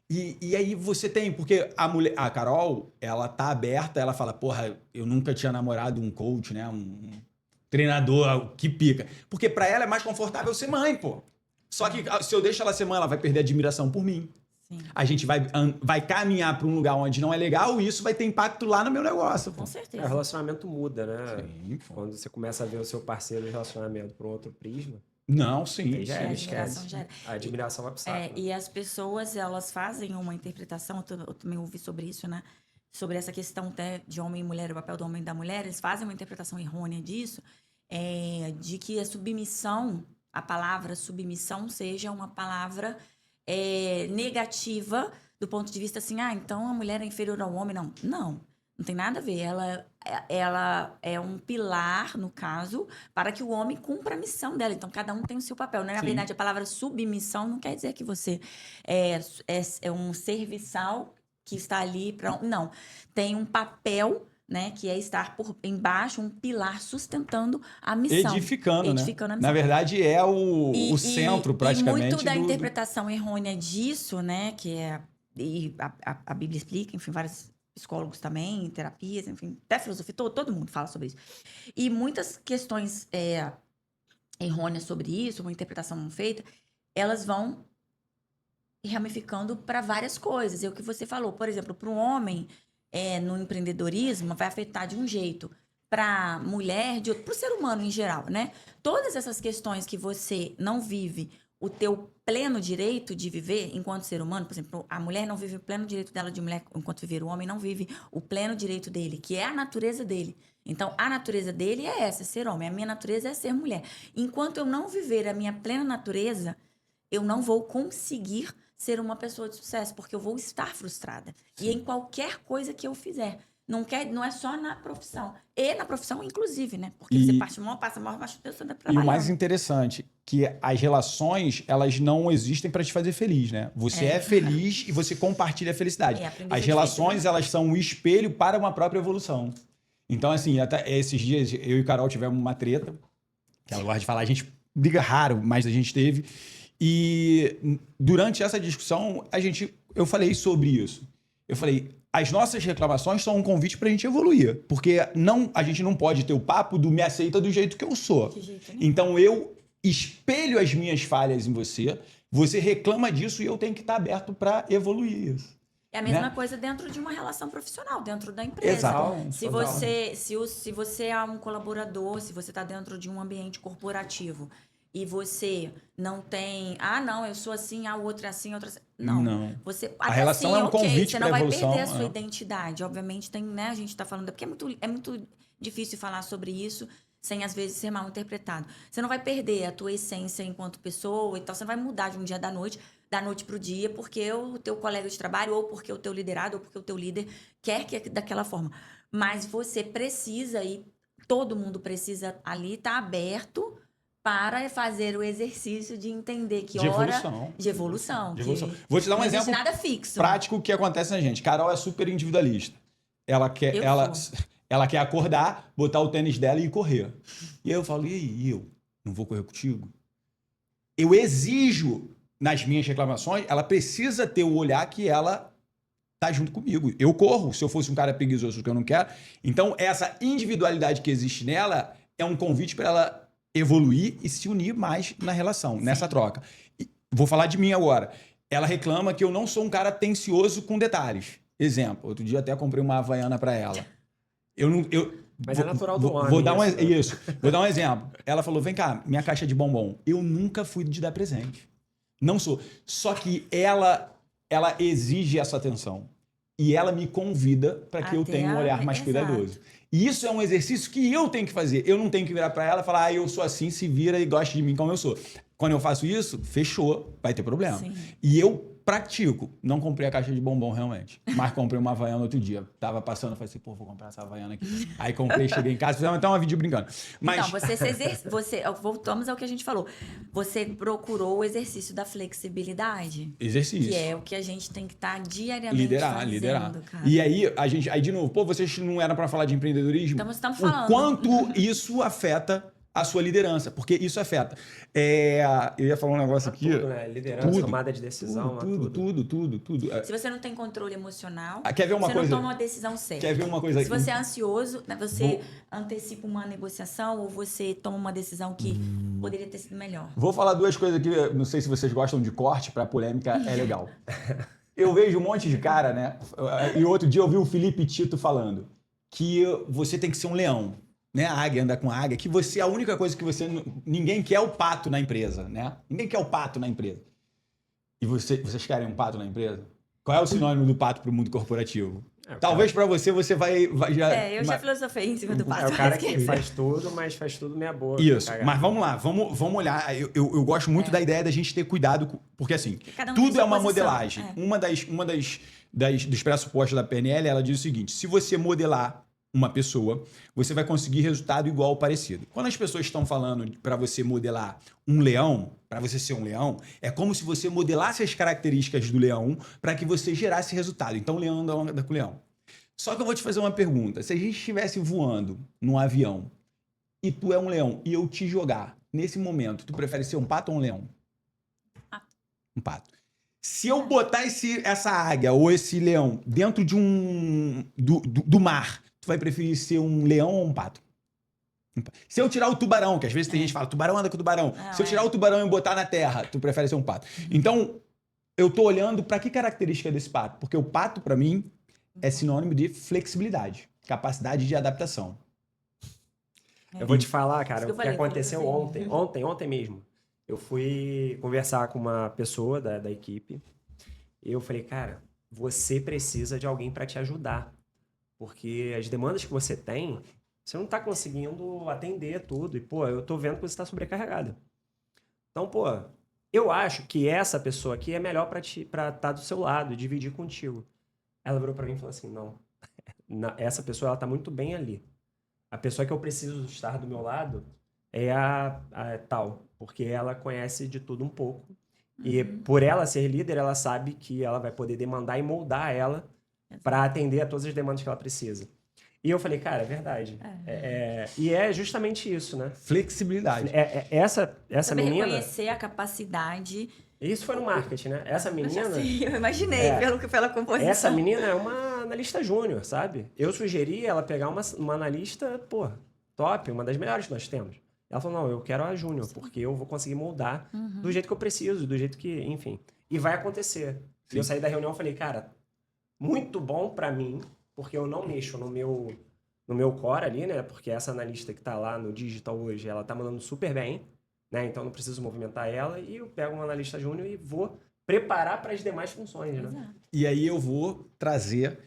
E aí você tem, porque a Carol, ela tá aberta, ela fala, porra, eu nunca tinha namorado um coach, né? Um treinador que pica. Porque pra ela é mais confortável ser mãe, pô. Só que se eu deixo ela ser mãe, ela vai perder admiração por mim. Sim. A gente vai caminhar para um lugar onde não é legal e isso vai ter impacto lá no meu negócio. Pô. Com certeza. O relacionamento muda, né? Sim, pô. Quando você começa a ver o seu parceiro de relacionamento por um outro prisma, Não, sim. já era, admiração esquece. já era. A admiração vai pro saco. né? E as pessoas, elas fazem uma interpretação, eu também ouvi sobre isso, né? Sobre essa questão até de homem e mulher, o papel do homem e da mulher, eles fazem uma interpretação errônea disso, de que a submissão, a palavra submissão seja uma palavra negativa do ponto de vista assim, então a mulher é inferior ao homem. Não tem nada a ver. Ela é um pilar, no caso, para que o homem cumpra a missão dela. Então, cada um tem o seu papel, né? Na verdade, a palavra submissão não quer dizer que você é um serviçal que está ali para... Não, tem um papel, né, que é estar por embaixo, um pilar sustentando a missão. Edificando, né? Edificando a missão. Na verdade, é o centro, praticamente. E muito da do... interpretação errônea disso, né, que é... E a Bíblia explica, enfim, vários psicólogos também, terapias, enfim, até filosofia, todo mundo fala sobre isso. E muitas questões errôneas sobre isso, uma interpretação feita, elas vão ramificando para várias coisas. É o que você falou, por exemplo, para um homem no empreendedorismo vai afetar de um jeito, para mulher de outro, para o ser humano em geral, né? Todas essas questões que você não vive o teu pleno direito de viver enquanto ser humano, por exemplo, a mulher não vive o pleno direito dela de mulher enquanto viver, o homem não vive o pleno direito dele, que é a natureza dele. Então, a natureza dele é essa, ser homem. A minha natureza é ser mulher. Enquanto eu não viver a minha plena natureza, eu não vou conseguir ser uma pessoa de sucesso, porque eu vou estar frustrada. Sim. E em qualquer coisa que eu fizer. Não é só na profissão. E na profissão, inclusive, né? Porque você passa a maior parte do tempo trabalhando. E o mais interessante, que as relações, elas não existem para te fazer feliz, né? Você é feliz e você compartilha a felicidade. As relações, elas são um espelho para uma própria evolução. Então, assim, até esses dias, eu e Carol tivemos uma treta, que ela gosta de falar, a gente briga raro, mas a gente teve. E durante essa discussão, eu falei sobre isso. Eu falei, as nossas reclamações são um convite para a gente evoluir. Porque a gente não pode ter o papo do me aceita do jeito que eu sou. De jeito nenhum. Então, eu espelho as minhas falhas em você, você reclama disso e eu tenho que estar aberto para evoluir isso. É a mesma coisa dentro de uma relação profissional, dentro da empresa. Exato. Se você é um colaborador, se você está dentro de um ambiente corporativo e você não tem... não, eu sou assim, o outro é assim, outro é assim. Não. A relação é um convite para a evolução. Você não vai perder a sua identidade. Obviamente, né, a gente está falando... Porque é muito difícil falar sobre isso sem, às vezes, ser mal interpretado. Você não vai perder a tua essência enquanto pessoa e tal. Você não vai mudar de um dia da noite para o dia, porque o teu colega de trabalho, ou porque o teu liderado, ou porque o teu líder quer que é daquela forma. Mas você precisa, e todo mundo precisa ali estar aberto para fazer o exercício de entender que de evolução. Vou te dar um exemplo nada fixo. Prático que acontece na gente. Carol é super individualista. Ela quer acordar, botar o tênis dela e ir correr. E aí eu falo, e aí, eu não vou correr contigo? Eu exijo, nas minhas reclamações, ela precisa ter o olhar que ela tá junto comigo. Eu corro, se eu fosse um cara preguiçoso que eu não quero. Então, essa individualidade que existe nela é um convite para ela evoluir e se unir mais na relação, nessa troca. E vou falar de mim agora. Ela reclama que eu não sou um cara atencioso com detalhes. Exemplo, outro dia até comprei uma Havaiana para ela. Mas é natural do homem. Vou dar um exemplo. Ela falou, vem cá, minha caixa de bombom. Eu nunca fui de dar presente. Não sou. Só que ela exige essa atenção. E ela me convida para que eu tenha um olhar mais cuidadoso. E isso é um exercício que eu tenho que fazer. Eu não tenho que virar para ela e falar, eu sou assim, se vira e gosta de mim como eu sou. Quando eu faço isso, fechou, vai ter problema. Sim. E eu pratico. Não comprei a caixa de bombom realmente, mas comprei uma Havaiana outro dia. Tava passando, falei assim, vou comprar essa Havaiana aqui. Aí comprei, cheguei em casa, fizemos até uma vídeo brincando. Mas... Então, voltamos ao que a gente falou. Você procurou o exercício da flexibilidade. Exercício. Que é o que a gente tem que estar diariamente liderar. Cara. E aí de novo, vocês não eram para falar de empreendedorismo? Estamos falando. O quanto isso afeta a sua liderança, porque isso afeta. Eu ia falar um negócio aqui. Tudo, né? Liderança, tomada de decisão. Tudo. Se você não tem controle emocional, quer ver uma você coisa? não toma uma decisão certa. Quer ver uma coisa? Se você é ansioso, né, você antecipa uma negociação ou você toma uma decisão que poderia ter sido melhor. Vou falar duas coisas aqui, não sei se vocês gostam de corte, para polêmica é legal. Eu vejo um monte de cara, né? E outro dia eu vi o Felipe Tito falando que você tem que ser um leão. Né, a águia, andar com a águia, que a única coisa que ninguém quer é o pato na empresa, né? Ninguém quer o pato na empresa. E vocês querem um pato na empresa? Qual é o sinônimo do pato para o mundo corporativo? Talvez para você vai já... eu já filosofei em cima do pato. É o cara que faz tudo, mas faz tudo meia boca. Isso, mas vamos lá, vamos olhar. Eu gosto muito da ideia da gente ter cuidado, porque assim, tudo é uma modelagem. Uma dos pressupostos da PNL, ela diz o seguinte, se você modelar uma pessoa, você vai conseguir resultado igual ou parecido. Quando as pessoas estão falando para você modelar um leão, para você ser um leão, é como se você modelasse as características do leão para que você gerasse resultado. Então, o leão anda com o leão. Só que eu vou te fazer uma pergunta. Se a gente estivesse voando num avião e tu é um leão e eu te jogar, nesse momento, tu prefere ser um pato ou um leão? Pato. Um pato. Se eu botar essa águia ou esse leão dentro de do mar, tu vai preferir ser um leão ou um pato? Se eu tirar o tubarão, que às vezes tem gente que fala, tubarão anda com tubarão. Não, Se eu tirar o tubarão e botar na terra, tu prefere ser um pato. Então, eu tô olhando para que característica desse pato? Porque o pato, para mim, é sinônimo de flexibilidade, capacidade de adaptação. Eu vou te falar, cara, Isso que eu o que falei, aconteceu falei ontem mesmo. Eu fui conversar com uma pessoa da equipe e eu falei, cara, você precisa de alguém para te ajudar. Porque as demandas que você tem, você não tá conseguindo atender tudo. E, pô, eu tô vendo que você tá sobrecarregado. Então, pô, eu acho que essa pessoa aqui é melhor para estar do seu lado, dividir contigo. Ela virou para mim e falou assim, não, essa pessoa ela tá muito bem ali. A pessoa que eu preciso estar do meu lado é a tal, porque ela conhece de tudo um pouco. E por ela ser líder, ela sabe que ela vai poder demandar e moldar ela para atender a todas as demandas que ela precisa. E eu falei, cara, é verdade. E é justamente isso, né? Flexibilidade. Essa Saber menina... reconhecer a capacidade. Isso foi no marketing, né? Essa menina... Sim, eu imaginei pela composição. Essa menina é uma analista júnior, sabe? Eu sugeri ela pegar uma analista, pô, top, uma das melhores que nós temos. Ela falou, não, eu quero a júnior, porque eu vou conseguir moldar do jeito que eu preciso, do jeito que, enfim. E vai acontecer. E eu saí da reunião e falei, cara, muito bom pra mim, porque eu não mexo no meu core ali, né? Porque essa analista que tá lá no digital hoje, ela tá mandando super bem, né? Então não preciso movimentar ela e eu pego uma analista júnior e vou preparar para as demais funções, né? Exato. E aí eu vou trazer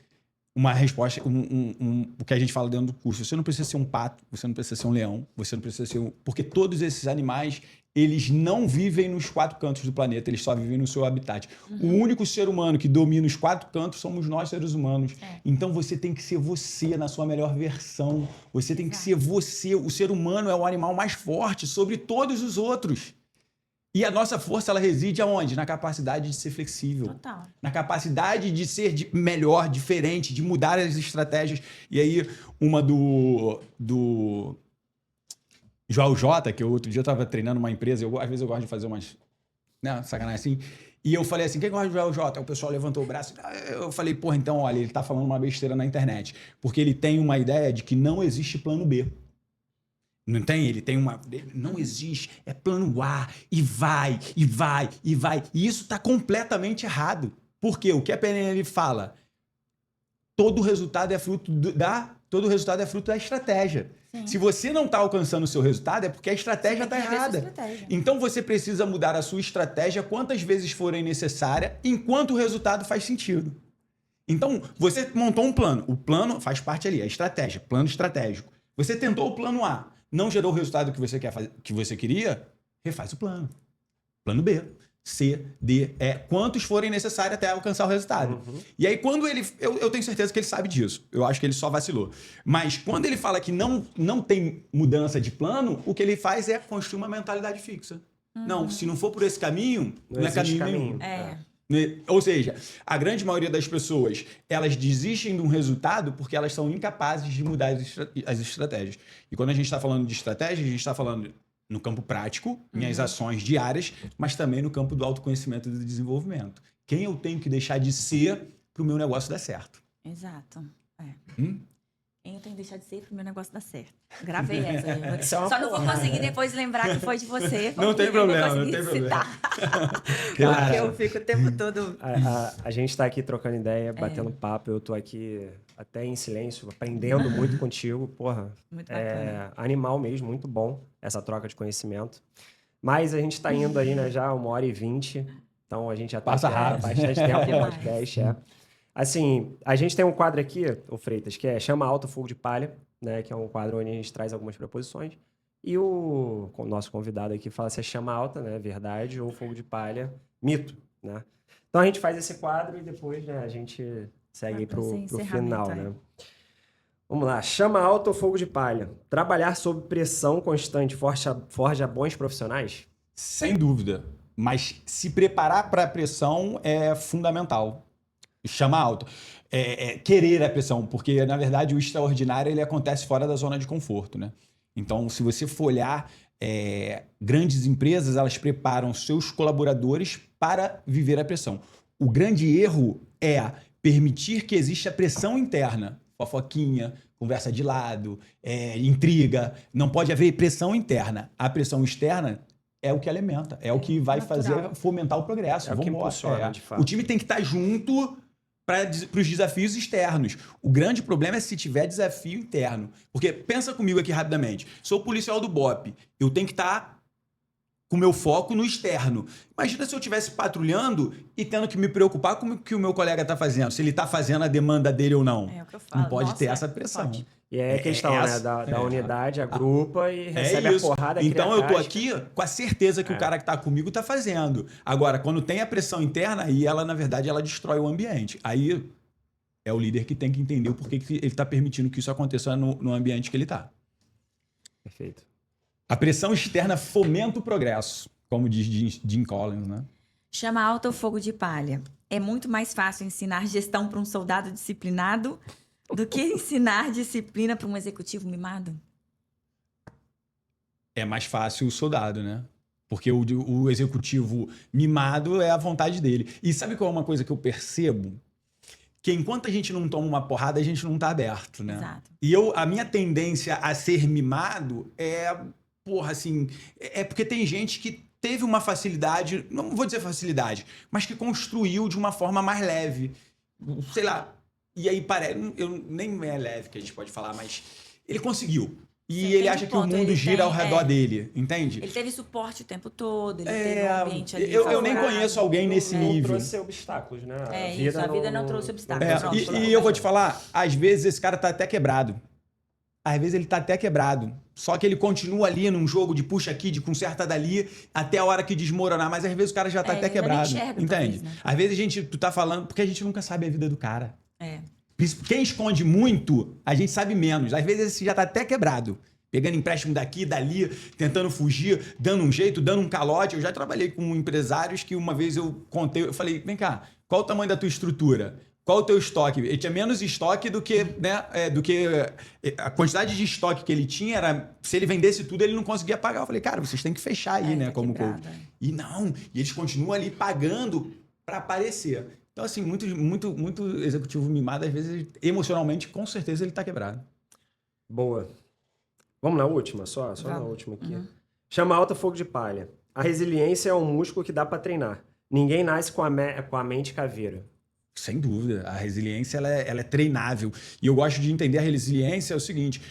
uma resposta, o que a gente fala dentro do curso. Você não precisa ser um pato, você não precisa ser um leão, você não precisa ser porque todos esses animais, eles não vivem nos 4 cantos do planeta, eles só vivem no seu habitat. O único ser humano que domina os 4 cantos somos nós, seres humanos. Então você tem que ser você na sua melhor versão. Você tem que ser você. O ser humano é o animal mais forte sobre todos os outros. E a nossa força, ela reside aonde? Na capacidade de ser flexível. Total. Na capacidade de ser melhor, diferente, de mudar as estratégias. E aí, uma do João J, que outro dia eu estava treinando uma empresa, às vezes eu gosto de fazer umas sacanagem assim, e eu falei assim, quem gosta do João J? Aí o pessoal levantou o braço, eu falei, porra, então, olha, ele tá falando uma besteira na internet, porque ele tem uma ideia de que não existe plano B. Não tem? Ele tem uma... Não existe. É plano A. E vai, e vai, e vai. E isso está completamente errado. Por quê? O que a PNL fala? Todo resultado é fruto da estratégia. Sim. Se você não está alcançando o seu resultado, é porque a estratégia está errada. Então você precisa mudar a sua estratégia quantas vezes forem necessárias, enquanto o resultado faz sentido. Então, você montou um plano. O plano faz parte ali, a estratégia, plano estratégico. Você tentou o plano A. Não gerou o resultado que você queria, refaz o plano. Plano B, C, D, E, quantos forem necessários até alcançar o resultado. E aí, quando ele... Eu tenho certeza que ele sabe disso. Eu acho que ele só vacilou. Mas quando ele fala que não tem mudança de plano, o que ele faz é construir uma mentalidade fixa. Não, se não for por esse caminho, não é caminho nenhum. Ou seja, a grande maioria das pessoas, elas desistem de um resultado porque elas são incapazes de mudar as estratégias. E quando a gente está falando de estratégia, a gente está falando no campo prático, minhas ações diárias, mas também no campo do autoconhecimento e do desenvolvimento. Quem eu tenho que deixar de ser para o meu negócio dar certo? Exato. Quem eu tenho que deixar de ser para o meu negócio dar certo? Gravei essa. Só não vou conseguir depois lembrar que foi de você. Não tem problema, não tem problema. Porque eu fico o tempo todo... A gente está aqui trocando ideia, batendo papo. Eu tô aqui até em silêncio, aprendendo muito contigo. Porra, muito bacana. Animal mesmo, muito bom essa troca de conhecimento. Mas a gente está indo aí, né, já 1h20. Então a gente já passa tá rápido. Bastante tempo no podcast, Assim, a gente tem um quadro aqui, o Freitas, que é Chama Alta Fogo de Palha, né? Que é um quadro onde a gente traz algumas proposições. E o nosso convidado aqui fala se é chama alta, né? Verdade, ou fogo de palha, mito, né? Então a gente faz esse quadro e depois, né, a gente segue pro final, né? Vamos lá. Chama alta ou fogo de palha? Trabalhar sob pressão constante forja bons profissionais? Sem dúvida. Mas se preparar para a pressão é fundamental. Chama alto. Querer a pressão, porque, na verdade, o extraordinário ele acontece fora da zona de conforto, né? Então, se você for olhar, grandes empresas, elas preparam seus colaboradores para viver a pressão. O grande erro é permitir que exista pressão interna. Fofoquinha, conversa de lado, intriga. Não pode haver pressão interna. A pressão externa é o que alimenta, é o que vai fazer fomentar o progresso. É o que impulsiona, de fato. O time tem que estar junto para os desafios externos. O grande problema é se tiver desafio interno. Porque pensa comigo aqui rapidamente. Sou policial do BOP. Eu tenho que estar com o meu foco no externo. Imagina se eu estivesse patrulhando e tendo que me preocupar com o que o meu colega está fazendo. Se ele está fazendo a demanda dele ou não. É o que eu falo. Não pode Nossa, ter essa pressão. pode. E é questão, né? Da unidade, agrupa e recebe isso. a porrada. Então cria eu tô casca. aqui com a certeza que o cara que tá comigo tá fazendo. Agora, quando tem a pressão interna, aí ela, na verdade, ela destrói o ambiente. Aí é o líder que tem que entender o porquê que ele tá permitindo que isso aconteça no ambiente que ele tá. Perfeito. A pressão externa fomenta o progresso, como diz Jim Collins, né? Chama alta ou fogo de palha? É muito mais fácil ensinar gestão para um soldado disciplinado do que ensinar disciplina para um executivo mimado? É mais fácil o soldado, né? Porque o executivo mimado é a vontade dele. E sabe qual é uma coisa que eu percebo? Que enquanto a gente não toma uma porrada, a gente não tá aberto, né? Exato. E a minha tendência a ser mimado é porque tem gente que teve uma facilidade, não vou dizer facilidade, mas que construiu de uma forma mais leve. Sei lá. E aí nem é leve que a gente pode falar, mas ele conseguiu. E Sim, ele tem acha um que o ponto, mundo ele gira ao tem, redor dele, entende? Ele teve suporte o tempo todo, ele teve um ambiente ali eu nem favorável. conheço alguém nesse Não nível. trouxe obstáculos, né? A vida não trouxe obstáculos. Pronto. E eu vou te falar, às vezes esse cara tá até quebrado. Às vezes ele tá até quebrado. Só que ele continua ali num jogo de puxa aqui, de conserta dali, até a hora que desmoronar. Mas às vezes o cara já tá até ele ainda nem quebrado. enxerga, Entende? talvez, né? Às vezes tu tá falando porque a gente nunca sabe a vida do cara. É. Quem esconde muito, a gente sabe menos. Às vezes esse já tá até quebrado. Pegando empréstimo daqui, dali, tentando fugir, dando um jeito, dando um calote. Eu já trabalhei com empresários que uma vez eu contei, eu falei, vem cá, qual o tamanho da tua estrutura? Qual o teu estoque? Ele tinha menos estoque do que, a quantidade de estoque que ele tinha era, se ele vendesse tudo, ele não conseguia pagar. Eu falei, cara, vocês têm que fechar aí, né, tá como quebrado, coach. E eles continuam ali pagando para aparecer. Então, assim, muito executivo mimado, às vezes, emocionalmente, com certeza ele tá quebrado. Boa. Vamos na última, só na última aqui. Chama alta, fogo de palha. A resiliência é um músculo que dá para treinar. Ninguém nasce com a mente caveira. Sem dúvida. A resiliência ela é treinável. E eu gosto de entender a resiliência é o seguinte.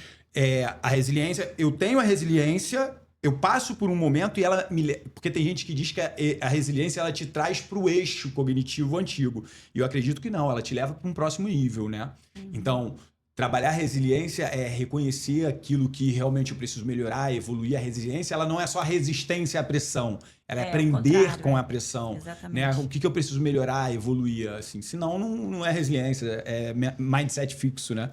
A resiliência, eu tenho a resiliência, eu passo por um momento e ela me... Porque tem gente que diz que a resiliência ela te traz para o eixo cognitivo antigo. E eu acredito que não, ela te leva para um próximo nível, né? Então... Trabalhar a resiliência é reconhecer aquilo que realmente eu preciso melhorar, evoluir. A resiliência, ela não é só resistência à pressão, ela é aprender com a pressão. Exatamente. Né? O que eu preciso melhorar, evoluir, assim. Senão, não é resiliência, é mindset fixo, né?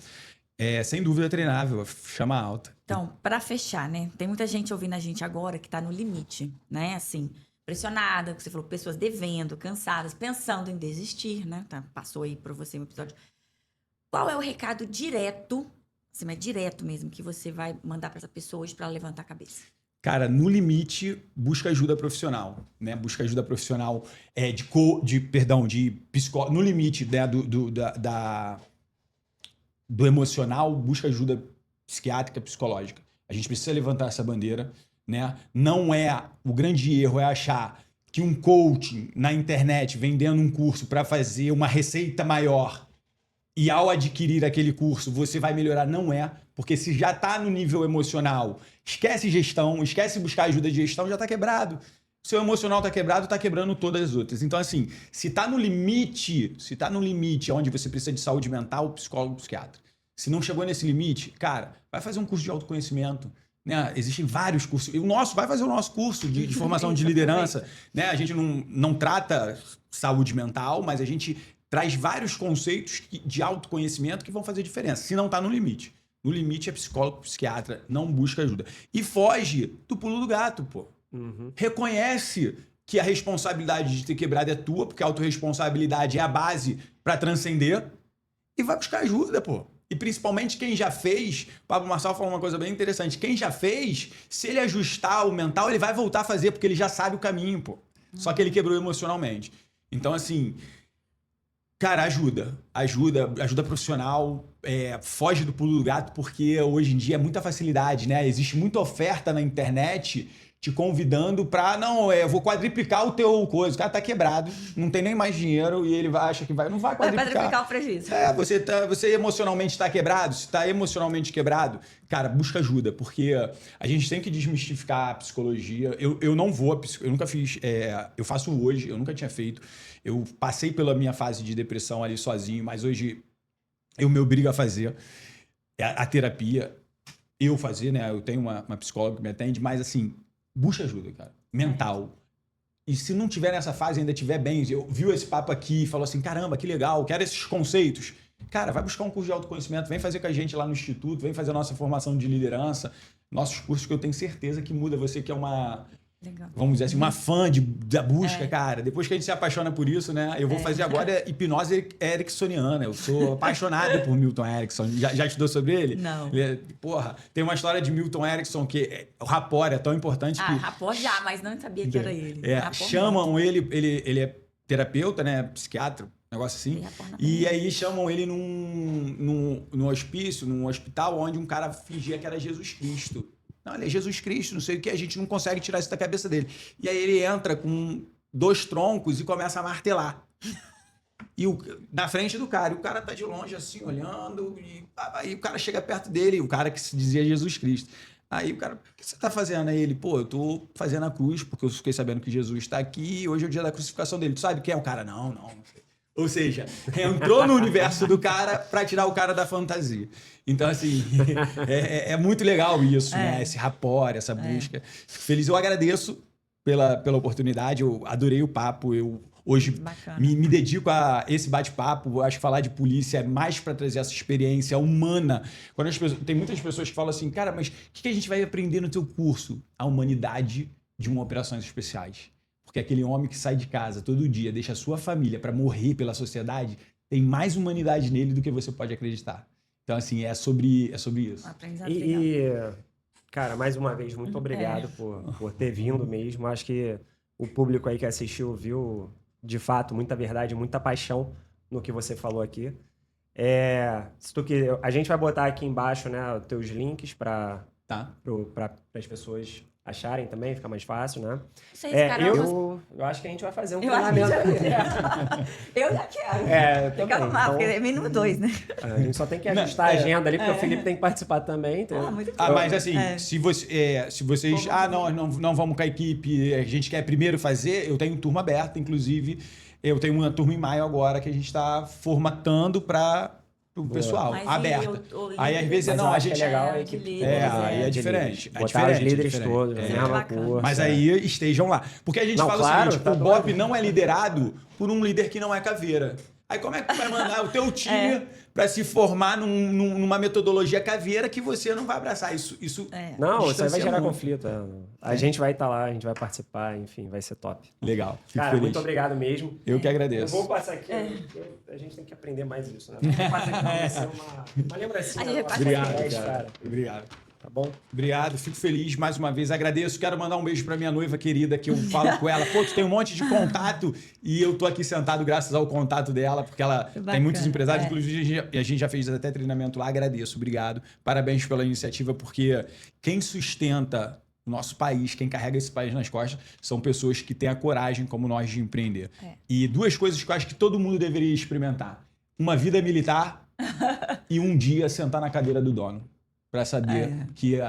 Sem dúvida treinável, chama alta. Então, para fechar, né? Tem muita gente ouvindo a gente agora que tá no limite, né? Assim, pressionada, que você falou, pessoas devendo, cansadas, pensando em desistir, né? Passou aí para você um episódio. Qual é o recado direto, assim, mas direto mesmo, que você vai mandar para essa pessoa hoje para levantar a cabeça? Cara, no limite, busca ajuda profissional, né? Busca ajuda profissional de psicólogo. No limite, né, do emocional, busca ajuda psiquiátrica, psicológica. A gente precisa levantar essa bandeira, né? O grande erro é achar que um coaching na internet vendendo um curso para fazer uma receita maior e ao adquirir aquele curso você vai melhorar. Não é, porque se já está no nível emocional, esquece gestão, esquece buscar ajuda de gestão, já está quebrado. Seu emocional está quebrado, está quebrando todas as outras. Então, assim, se está no limite onde você precisa de saúde mental, psicólogo, psiquiatra. Se não chegou nesse limite, cara, vai fazer um curso de autoconhecimento, Né? Existem vários cursos. O nosso vai fazer o nosso curso de formação de liderança. Né? A gente não trata saúde mental, mas a gente traz vários conceitos de autoconhecimento que vão fazer diferença, se não está no limite. No limite é psicólogo, psiquiatra, não busca ajuda. E foge do pulo do gato, pô. Reconhece que a responsabilidade de ter quebrado é tua, porque a autorresponsabilidade é a base para transcender, e vai buscar ajuda, pô. E principalmente quem já fez, o Pablo Marçal falou uma coisa bem interessante, quem já fez, se ele ajustar o mental, ele vai voltar a fazer, porque ele já sabe o caminho, pô. Só que ele quebrou emocionalmente. Então, assim, cara, ajuda profissional, foge do pulo do gato, porque hoje em dia é muita facilidade, né? Existe muita oferta na internet te convidando pra, eu vou quadriplicar o teu coisa. O cara tá quebrado, não tem nem mais dinheiro e ele acha que não vai quadriplicar. Vai quadriplicar o prejuízo. Você emocionalmente tá quebrado? Se tá emocionalmente quebrado, cara, busca ajuda, porque a gente tem que desmistificar a psicologia. Eu nunca fiz, eu faço hoje, eu nunca tinha feito. Eu passei pela minha fase de depressão ali sozinho, mas hoje eu me obrigo a fazer a terapia. Eu fazer, né? Eu tenho uma psicóloga que me atende, mas assim, busca ajuda, cara. Mental. E se não tiver nessa fase, ainda tiver bem, viu esse papo aqui e falou assim, caramba, que legal, quero esses conceitos. Cara, vai buscar um curso de autoconhecimento, vem fazer com a gente lá no Instituto, vem fazer a nossa formação de liderança, nossos cursos que eu tenho certeza que muda você, que é uma... Legal. Vamos dizer assim, uma fã da busca, cara. Depois que a gente se apaixona por isso, né? Eu vou fazer agora hipnose ericksoniana. Eu sou apaixonado por Milton Erickson. Já estudou sobre ele? Não. Tem uma história de Milton Erickson que o rapport é tão importante que... rapport já, mas não sabia que era ele. Chamam ele é terapeuta, né? Psiquiatra, um negócio assim. E aí chamam ele num hospício, num hospital, onde um cara fingia que era Jesus Cristo. Não, ele é Jesus Cristo, não sei o que, a gente não consegue tirar isso da cabeça dele. E aí ele entra com 2 troncos e começa a martelar. Na frente do cara. E o cara tá de longe assim, olhando. E aí o cara chega perto dele, o cara que se dizia Jesus Cristo. Aí o cara, o que você tá fazendo? Aí ele, eu tô fazendo a cruz, porque eu fiquei sabendo que Jesus está aqui e hoje é o dia da crucificação dele. Tu sabe quem é o cara? Não sei. Ou seja, entrou no universo do cara para tirar o cara da fantasia. Então, assim, é muito legal isso, né? Esse rapport, essa busca. Fico feliz. Eu agradeço pela oportunidade. Eu adorei o papo. Eu hoje me dedico a esse bate-papo. Eu acho que falar de polícia é mais para trazer essa experiência humana. Tem muitas pessoas que falam assim, cara, mas o que a gente vai aprender no teu curso? A humanidade de operações especiais. Porque aquele homem que sai de casa todo dia, deixa a sua família para morrer pela sociedade, tem mais humanidade nele do que você pode acreditar. Então, assim, é sobre isso. Cara, mais uma vez, muito obrigado por ter vindo mesmo. Acho que o público aí que assistiu viu, de fato, muita verdade, muita paixão no que você falou aqui. A gente vai botar aqui embaixo, né, os teus links para as pessoas acharem também, fica mais fácil, né? Eu acho que a gente vai fazer um treinamento aí. Eu já quero. Fica lá, porque é mínimo 2, né? A gente só tem que ajustar a agenda ali, porque o Felipe tem que participar também. Muito mas assim, se vocês... não vamos com a equipe, a gente quer primeiro fazer, eu tenho turma aberta, inclusive, eu tenho uma turma em maio agora que a gente está formatando para o pessoal, aberta. Aí às vezes a gente... é legal a equipe. Aí é diferente. Botar os líderes todos, mas aí estejam lá. Porque a gente fala o seguinte, o BOP não é liderado por um líder que não é caveira. Aí como é que tu vai mandar o teu time para se formar numa metodologia caveira que você não vai abraçar? Isso Não, isso aí vai gerar conflito. A gente vai estar lá, a gente vai participar, enfim, vai ser top. Legal. Cara, muito obrigado mesmo. Eu que agradeço. Eu vou passar aqui, a gente tem que aprender mais isso, né? Vai ser uma lembrancinha. Obrigado, cara. Obrigado. Tá bom? Obrigado, fico feliz mais uma vez, agradeço. Quero mandar um beijo pra minha noiva querida, que eu falo com ela. Tu tem um monte de contato e eu tô aqui sentado graças ao contato dela, porque ela tem muitos empresários, inclusive a gente já fez até treinamento lá. Agradeço, obrigado. Parabéns pela iniciativa, porque quem sustenta o nosso país, quem carrega esse país nas costas, são pessoas que têm a coragem, como nós, de empreender. E 2 coisas que eu acho que todo mundo deveria experimentar: uma vida militar e um dia sentar na cadeira do dono. Para saber que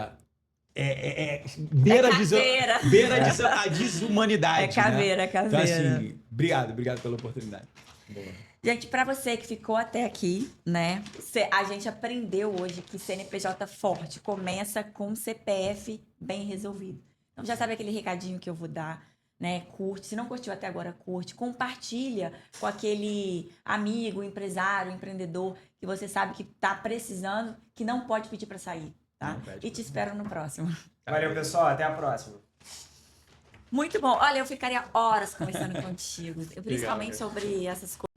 beira a desumanidade. É caveira. Então, assim, obrigado pela oportunidade. Boa. Gente, para você que ficou até aqui, né? A gente aprendeu hoje que CNPJ forte começa com CPF bem resolvido. Então já sabe aquele recadinho que eu vou dar, né? Curte, se não curtiu até agora, curte, compartilha com aquele amigo, empresário, empreendedor que você sabe que tá precisando, que não pode pedir para sair, tá? E te espero no próximo. Valeu, pessoal. Até a próxima. Muito bom. Olha, eu ficaria horas conversando contigo, principalmente Obrigado. sobre essas coisas.